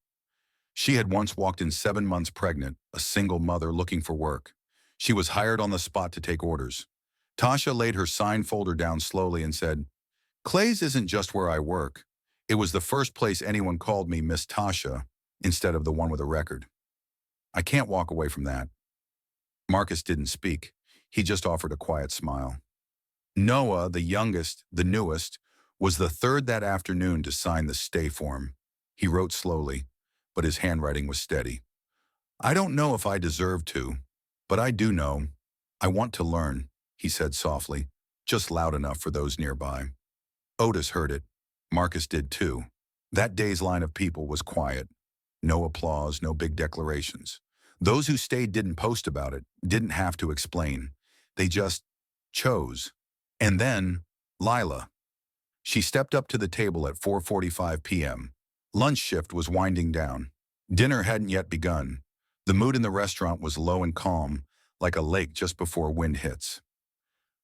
S1: She had once walked in 7 months pregnant, a single mother looking for work. She was hired on the spot to take orders. Tasha laid her sign folder down slowly and said, Clay's isn't just where I work. It was the first place anyone called me Miss Tasha instead of the one with a record. I can't walk away from that. Marcus didn't speak. He just offered a quiet smile. Noah, the youngest, the newest, was the third that afternoon to sign the stay form. He wrote slowly, but his handwriting was steady. I don't know if I deserve to, but I do know. I want to learn, he said softly, just loud enough for those nearby. Otis heard it. Marcus did too. That day's line of people was quiet. No applause, no big declarations. Those who stayed didn't post about it, didn't have to explain. They just chose. And then, Lila. She stepped up to the table at 4:45 p.m. Lunch shift was winding down. Dinner hadn't yet begun. The mood in the restaurant was low and calm, like a lake just before wind hits.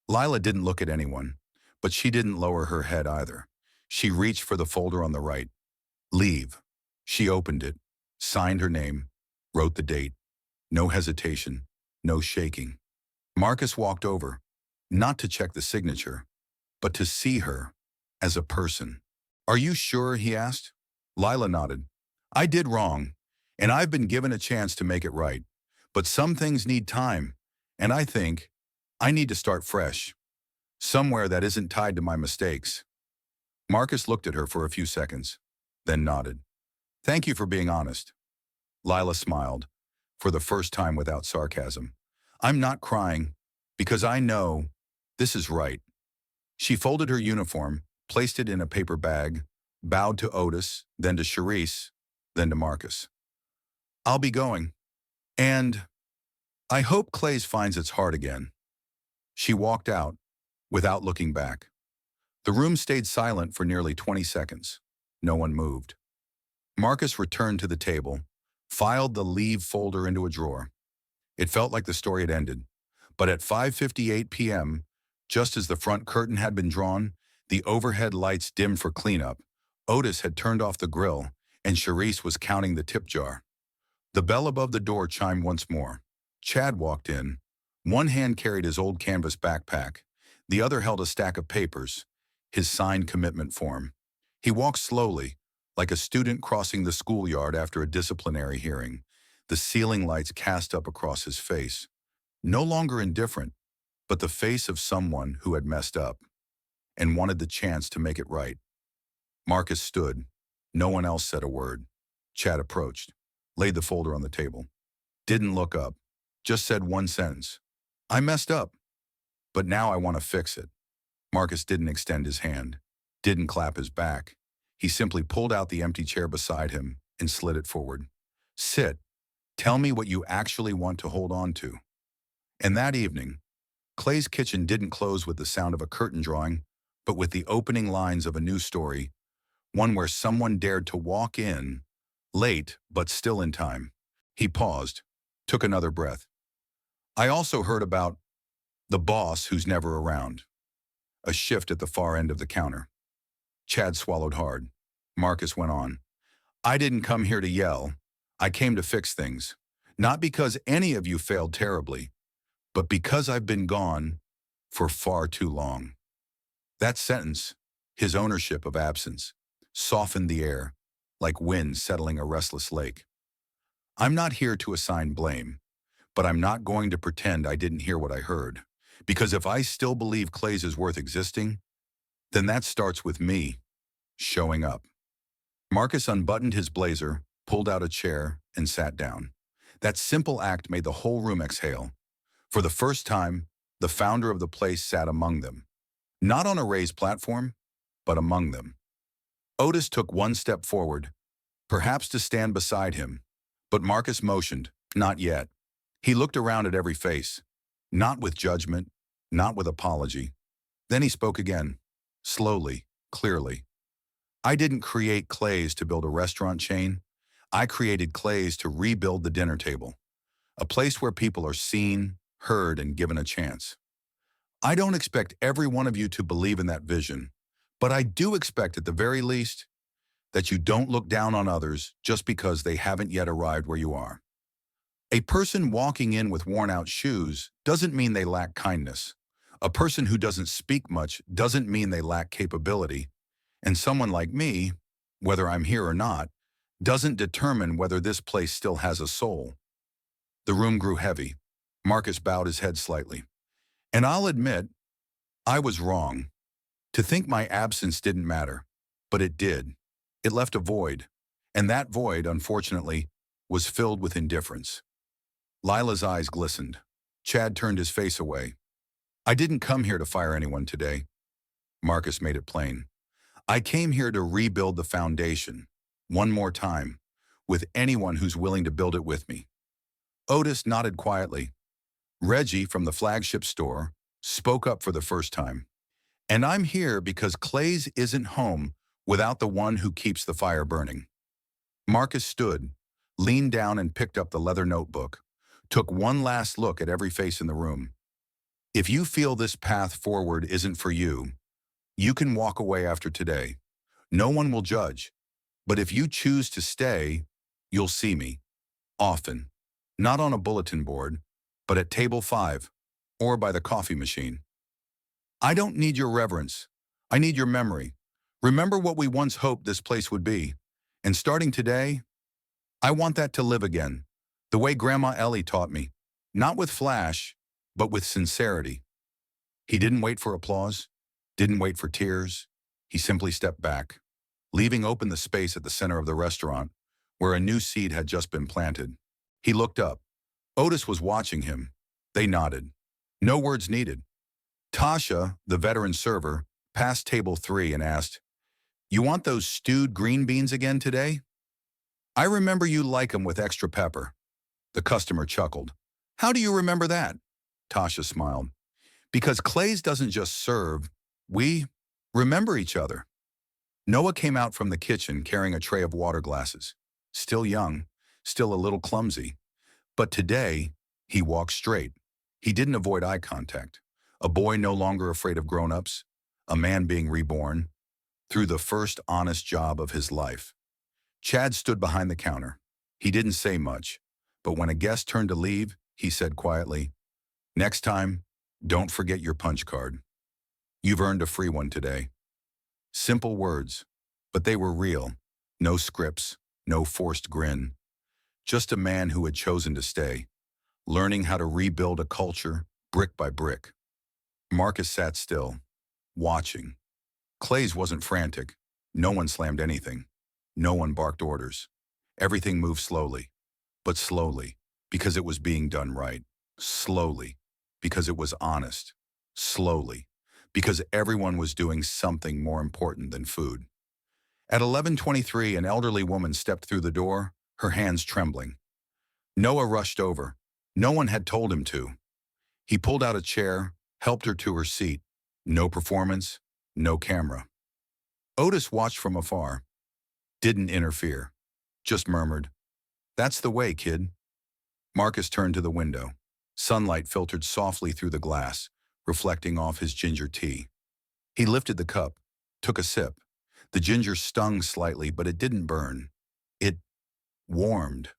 S1: Lila didn't look at anyone, but she didn't lower her head either. She reached for the folder on the right. Leave. She opened it, signed her name, wrote the date. No hesitation, no shaking. Marcus walked over, not to check the signature, but to see her as a person. Are you sure, he asked? Lila nodded. I did wrong, and I've been given a chance to make it right. But some things need time, and I think I need to start fresh, somewhere that isn't tied to my mistakes. Marcus looked at her for a few seconds, then nodded. Thank you for being honest. Lila smiled, for the first time without sarcasm. I'm not crying, because I know this is right. She folded her uniform, placed it in a paper bag, bowed to Otis, then to Charisse, then to Marcus. I'll be going. And I hope Clay's finds its heart again. She walked out, without looking back. The room stayed silent for nearly 20 seconds. No one moved. Marcus returned to the table, filed the leave folder into a drawer. It felt like the story had ended. But at 5:58 p.m., just as the front curtain had been drawn, the overhead lights dimmed for cleanup, Otis had turned off the grill, and Charisse was counting the tip jar. The bell above the door chimed once more. Chad walked in. One hand carried his old canvas backpack. The other held a stack of papers, his signed commitment form. He walked slowly, like a student crossing the schoolyard after a disciplinary hearing. The ceiling lights cast up across his face. No longer indifferent, but the face of someone who had messed up and wanted the chance to make it right. Marcus stood. No one else said a word. Chad approached, laid the folder on the table. Didn't look up, just said one sentence. I messed up, but now I want to fix it. Marcus didn't extend his hand, didn't clap his back. He simply pulled out the empty chair beside him and slid it forward. Sit. Tell me what you actually want to hold on to. And that evening, Clay's kitchen didn't close with the sound of a curtain drawing, but with the opening lines of a new story, one where someone dared to walk in, late but still in time. He paused, took another breath. I also heard about the boss who's never around. A shift at the far end of the counter. Chad swallowed hard. Marcus went on. I didn't come here to yell. I came to fix things. Not because any of you failed terribly, but because I've been gone for far too long. That sentence, his ownership of absence, softened the air, like wind settling a restless lake. I'm not here to assign blame, but I'm not going to pretend I didn't hear what I heard. Because if I still believe Clay's is worth existing, then that starts with me showing up. Marcus unbuttoned his blazer, pulled out a chair, and sat down. That simple act made the whole room exhale. For the first time, the founder of the place sat among them. Not on a raised platform, but among them. Otis took one step forward, perhaps to stand beside him, but Marcus motioned, not yet. He looked around at every face, not with judgment, not with apology. Then he spoke again, slowly, clearly. I didn't create Clay's to build a restaurant chain. I created Clay's to rebuild the dinner table, a place where people are seen, heard, and given a chance. I don't expect every one of you to believe in that vision, but I do expect at the very least that you don't look down on others just because they haven't yet arrived where you are. A person walking in with worn-out shoes doesn't mean they lack kindness. A person who doesn't speak much doesn't mean they lack capability, and someone like me, whether I'm here or not, doesn't determine whether this place still has a soul. The room grew heavy. Marcus bowed his head slightly. And I'll admit, I was wrong. To think my absence didn't matter. But it did. It left a void. And that void, unfortunately, was filled with indifference. Lila's eyes glistened. Chad turned his face away. I didn't come here to fire anyone today. Marcus made it plain. I came here to rebuild the foundation, one more time, with anyone who's willing to build it with me. Otis nodded quietly. Reggie from the flagship store spoke up for the first time. And I'm here because Clay's isn't home without the one who keeps the fire burning. Marcus stood, leaned down and picked up the leather notebook, took one last look at every face in the room. If you feel this path forward isn't for you, you can walk away after today. No one will judge. But if you choose to stay, you'll see me. Often. Not on a bulletin board, but at table 5, or by the coffee machine. I don't need your reverence. I need your memory. Remember what we once hoped this place would be. And starting today, I want that to live again. The way Grandma Ellie taught me. Not with flash, but with sincerity. He didn't wait for applause, didn't wait for tears. He simply stepped back, leaving open the space at the center of the restaurant, where a new seed had just been planted. He looked up. Otis was watching him. They nodded. No words needed. Tasha, the veteran server, passed table 3 and asked, "You want those stewed green beans again today?" "I remember you like 'em with extra pepper." The customer chuckled. "How do you remember that?" Tasha smiled. "Because Clay's doesn't just serve, we remember each other." Noah came out from the kitchen carrying a tray of water glasses. Still young, still a little clumsy. But today, he walked straight. He didn't avoid eye contact. A boy no longer afraid of grown-ups, a man being reborn, through the first honest job of his life. Chad stood behind the counter. He didn't say much, but when a guest turned to leave, he said quietly, "Next time, don't forget your punch card. You've earned a free one today." Simple words, but they were real. No scripts, no forced grin. Just a man who had chosen to stay, learning how to rebuild a culture brick by brick. Marcus sat still, watching. Clay's wasn't frantic. No one slammed anything. No one barked orders. Everything moved slowly, but slowly, because it was being done right. Slowly, because it was honest. Slowly, because everyone was doing something more important than food. At 11:23, an elderly woman stepped through the door, her hands trembling. Noah rushed over. No one had told him to. He pulled out a chair, helped her to her seat. No performance, no camera. Otis watched from afar. Didn't interfere. Just murmured, "That's the way, kid." Marcus turned to the window. Sunlight filtered softly through the glass, reflecting off his ginger tea. He lifted the cup, took a sip. The ginger stung slightly, but it didn't burn. It warmed.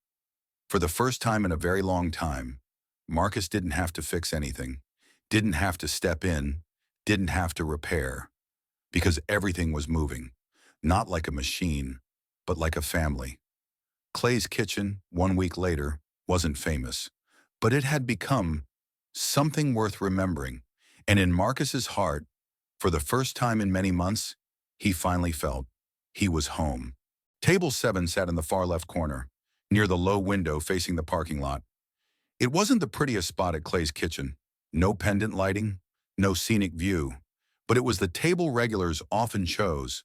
S1: For the first time in a very long time, Marcus didn't have to fix anything, didn't have to step in, didn't have to repair, because everything was moving, not like a machine, but like a family. Clay's kitchen, 1 week later, wasn't famous, but it had become something worth remembering, and in Marcus's heart, for the first time in many months, he finally felt he was home. Table 7 sat in the far left corner, near the low window facing the parking lot. It wasn't the prettiest spot at Clay's kitchen. No pendant lighting, no scenic view, but it was the table regulars often chose,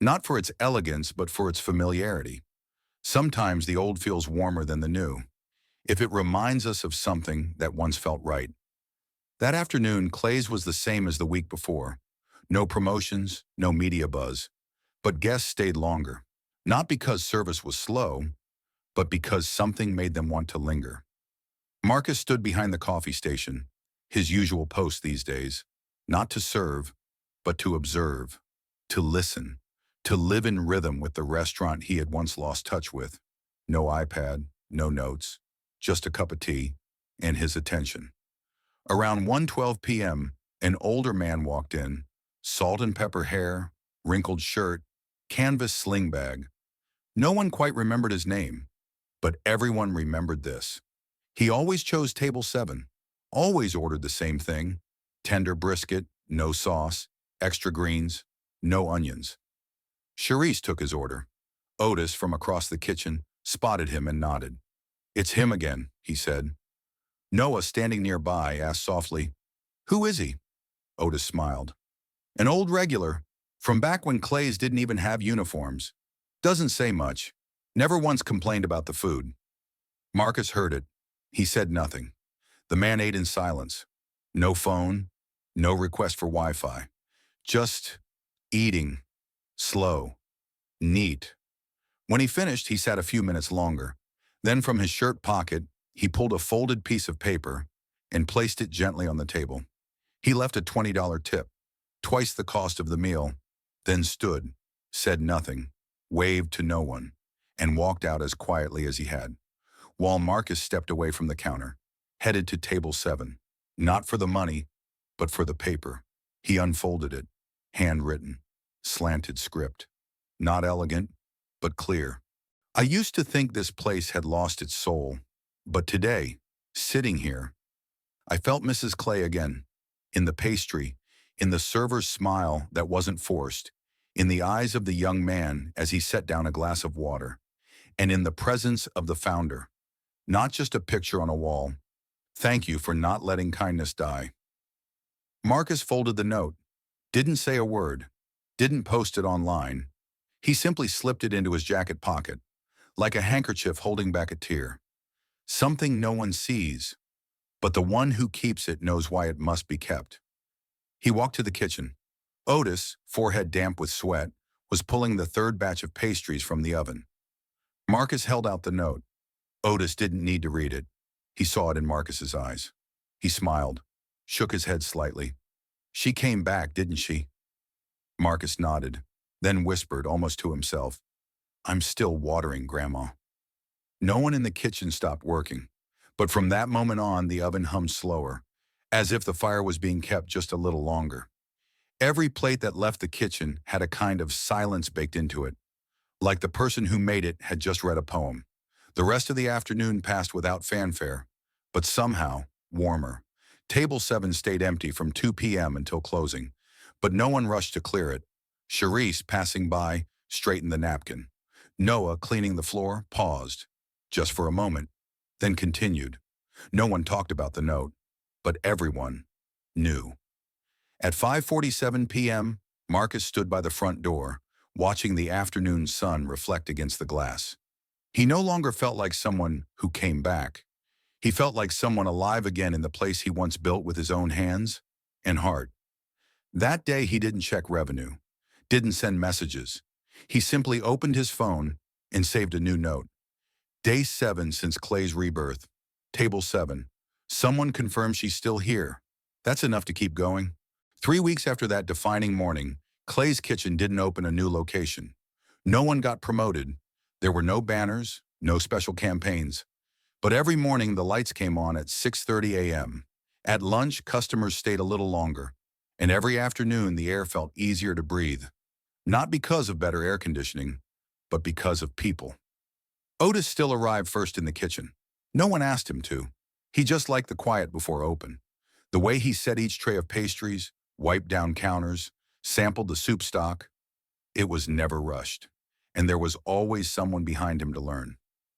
S1: not for its elegance but for its familiarity. Sometimes the old feels warmer than the new, if it reminds us of something that once felt right. That afternoon, Clay's was the same as the week before. No promotions, no media buzz, but guests stayed longer, not because service was slow, but because something made them want to linger. Marcus stood behind the coffee station, his usual post these days, not to serve, but to observe, to listen, to live in rhythm with the restaurant he had once lost touch with. No iPad, no notes, just a cup of tea and his attention. Around 1:12 p.m., An older man walked in, salt and pepper hair, wrinkled shirt, canvas sling bag. No one quite remembered his name, but everyone remembered this. He always chose table 7, always ordered the same thing: tender brisket, no sauce, extra greens, no onions. Charisse took his order. Otis, from across the kitchen, spotted him and nodded. "It's him again," he said. Noah, standing nearby, asked softly, "Who is he?" Otis smiled. "An old regular, from back when Clays didn't even have uniforms. Doesn't say much. Never once complained about the food." Marcus heard it. He said nothing. The man ate in silence. No phone, no request for Wi-Fi. Just eating. Slow. Neat. When he finished, he sat a few minutes longer. Then from his shirt pocket, he pulled a folded piece of paper and placed it gently on the table. He left a $20 tip, twice the cost of the meal, then stood, said nothing, waved to no one, and walked out as quietly as he had, while Marcus stepped away from the counter, headed to table 7, not for the money, but for the paper. He unfolded it, handwritten, slanted script, not elegant, but clear. "I used to think this place had lost its soul, but today, sitting here, I felt Mrs. Clay again, in the pastry, in the server's smile that wasn't forced, in the eyes of the young man as he set down a glass of water, and in the presence of the founder. Not just a picture on a wall. Thank you for not letting kindness die." Marcus folded the note, didn't say a word, didn't post it online. He simply slipped it into his jacket pocket, like a handkerchief holding back a tear. Something no one sees, but the one who keeps it knows why it must be kept. He walked to the kitchen. Otis, forehead damp with sweat, was pulling the third batch of pastries from the oven. Marcus held out the note. Otis didn't need to read it. He saw it in Marcus's eyes. He smiled, shook his head slightly. "She came back, didn't she?" Marcus nodded, then whispered almost to himself, "I'm still watering, Grandma." No one in the kitchen stopped working, but from that moment on, the oven hummed slower, as if the fire was being kept just a little longer. Every plate that left the kitchen had a kind of silence baked into it, like the person who made it had just read a poem. The rest of the afternoon passed without fanfare, but somehow warmer. Table 7 stayed empty from 2 p.m. until closing, but no one rushed to clear it. Charisse, passing by, straightened the napkin. Noah, cleaning the floor, paused, just for a moment, then continued. No one talked about the note, but everyone knew. At 5:47 p.m., Marcus stood by the front door, watching the afternoon sun reflect against the glass. He no longer felt like someone who came back. He felt like someone alive again in the place he once built with his own hands and heart. That day he didn't check revenue, didn't send messages. He simply opened his phone and saved a new note. Day 7 since Clay's rebirth. Table 7. Someone confirmed she's still here. That's enough to keep going. 3 weeks after that defining morning, Clay's kitchen didn't open a new location. No one got promoted. There were no banners, no special campaigns. But every morning the lights came on at 6:30 a.m. At lunch, customers stayed a little longer. And every afternoon the air felt easier to breathe. Not because of better air conditioning, but because of people. Otis still arrived first in the kitchen. No one asked him to. He just liked the quiet before open. The way he set each tray of pastries, wiped down counters, sampled the soup stock. It was never rushed. And there was always someone behind him to learn.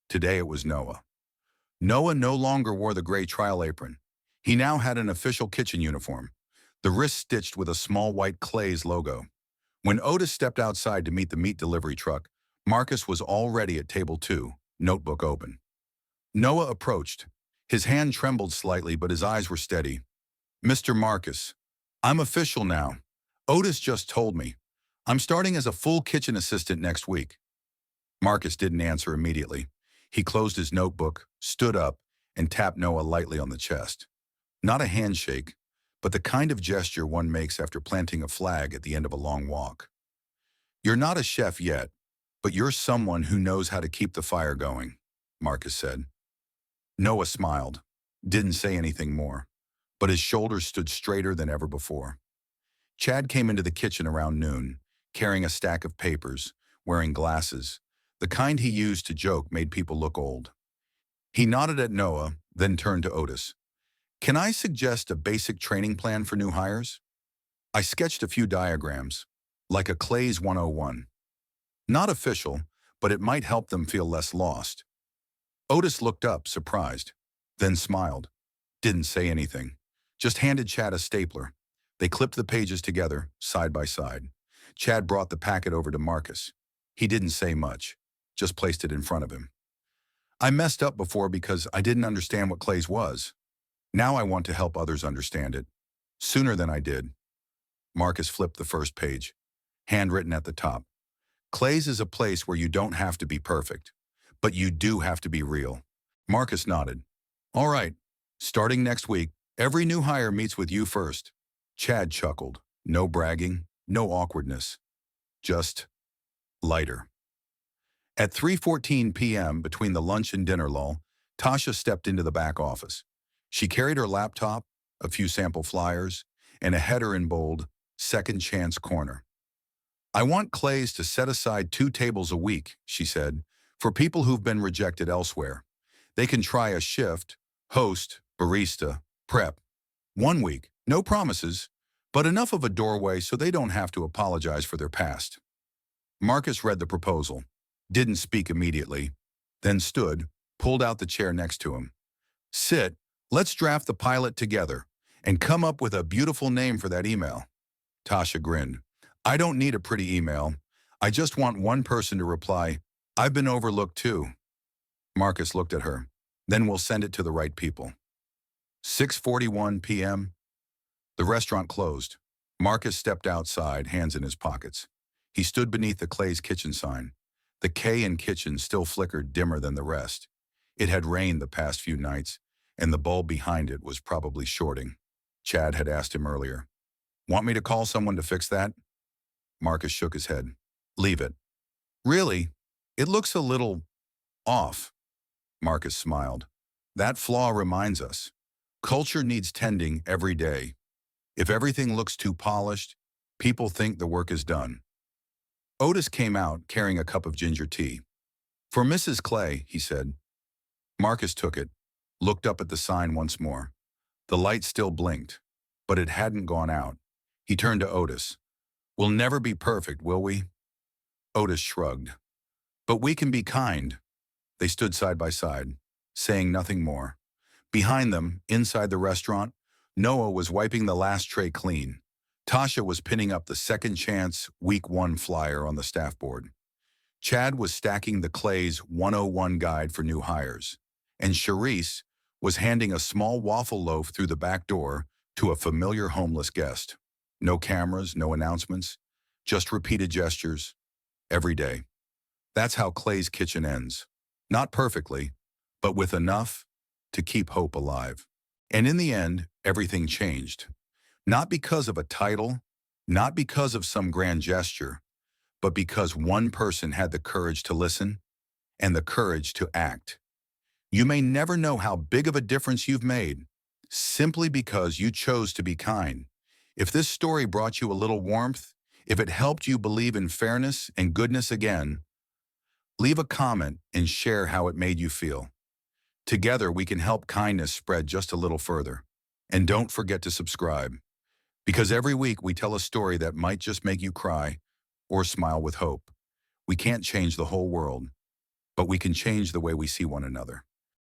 S1: Today it was Noah. Noah no longer wore the gray trial apron. He now had an official kitchen uniform, the wrist stitched with a small white Clay's logo. When Otis stepped outside to meet the meat delivery truck, Marcus was already at table 2, notebook open. Noah approached. His hand trembled slightly, but his eyes were steady. "Mr. Marcus, I'm official now. Otis just told me. I'm starting as a full kitchen assistant next week." Marcus didn't answer immediately. He closed his notebook, stood up, and tapped Noah lightly on the chest. Not a handshake, but the kind of gesture one makes after planting a flag at the end of a long walk. "You're not a chef yet, but you're someone who knows how to keep the fire going," Marcus said. Noah smiled, didn't say anything more. but his shoulders stood straighter than ever before. Chad came into the kitchen around noon, carrying a stack of papers, wearing glasses. The kind he used to joke made people look old. He nodded at Noah, then turned to Otis. "Can I suggest a basic training plan for new hires?" I sketched a few diagrams, like a Clay's 101. Not official, but it might help them feel less lost. Otis looked up, surprised, then smiled. Didn't say anything. Just handed Chad a stapler. They clipped the pages together, side by side. Chad brought the packet over to Marcus. He didn't say much, just placed it in front of him. "I messed up before because I didn't understand what Clay's was. Now I want to help others understand it. Sooner than I did." Marcus flipped the first page, handwritten at the top. "Clay's is a place where you don't have to be perfect, but you do have to be real." Marcus nodded. "All right, starting next week, every new hire meets with you first." Chad chuckled. No bragging, no awkwardness. Just lighter. At 3:14 p.m., between the lunch and dinner lull, Tasha stepped into the back office. She carried her laptop, a few sample flyers, and a header in bold, "Second Chance Corner." "I want Clay's to set aside 2 tables a week," she said, "for people who've been rejected elsewhere. They can try a shift, host, barista, prep. 1 week, no promises, but enough of a doorway so they don't have to apologize for their past." Marcus read the proposal, didn't speak immediately, then stood, pulled out the chair next to him. "Sit, let's draft the pilot together, and come up with a beautiful name for that email." Tasha grinned. "I don't need a pretty email. I just want one person to reply, 'I've been overlooked too.'" Marcus looked at her. "Then we'll send it to the right people." 6:41 p.m. The restaurant closed. Marcus stepped outside, hands in his pockets. He stood beneath the Clay's kitchen sign. The K in kitchen still flickered dimmer than the rest. It had rained the past few nights, and the bulb behind it was probably shorting. Chad had asked him earlier, "Want me to call someone to fix that?" Marcus shook his head. "Leave it." "Really? It looks a little off." Marcus smiled. "That flaw reminds us. Culture needs tending every day. If everything looks too polished, people think the work is done." Otis came out carrying a cup of ginger tea. "For Mrs. Clay," he said. Marcus took it, looked up at the sign once more. The light still blinked, but it hadn't gone out. He turned to Otis. "We'll never be perfect, will we?" Otis shrugged. "But we can be kind." They stood side by side, saying nothing more. Behind them, inside the restaurant, Noah was wiping the last tray clean. Tasha was pinning up the Second Chance Week 1 flyer on the staff board. Chad was stacking the Clay's 101 guide for new hires. And Charisse was handing a small waffle loaf through the back door to a familiar homeless guest. No cameras, no announcements, just repeated gestures, every day. That's how Clay's kitchen ends. Not perfectly, but with enough to keep hope alive. And in the end, everything changed. Not because of a title, not because of some grand gesture, but because one person had the courage to listen and the courage to act. You may never know how big of a difference you've made, simply because you chose to be kind. If this story brought you a little warmth, if it helped you believe in fairness and goodness again, leave a comment and share how it made you feel. Together, we can help kindness spread just a little further. And don't forget to subscribe, because every week we tell a story that might just make you cry or smile with hope. We can't change the whole world, but we can change the way we see one another.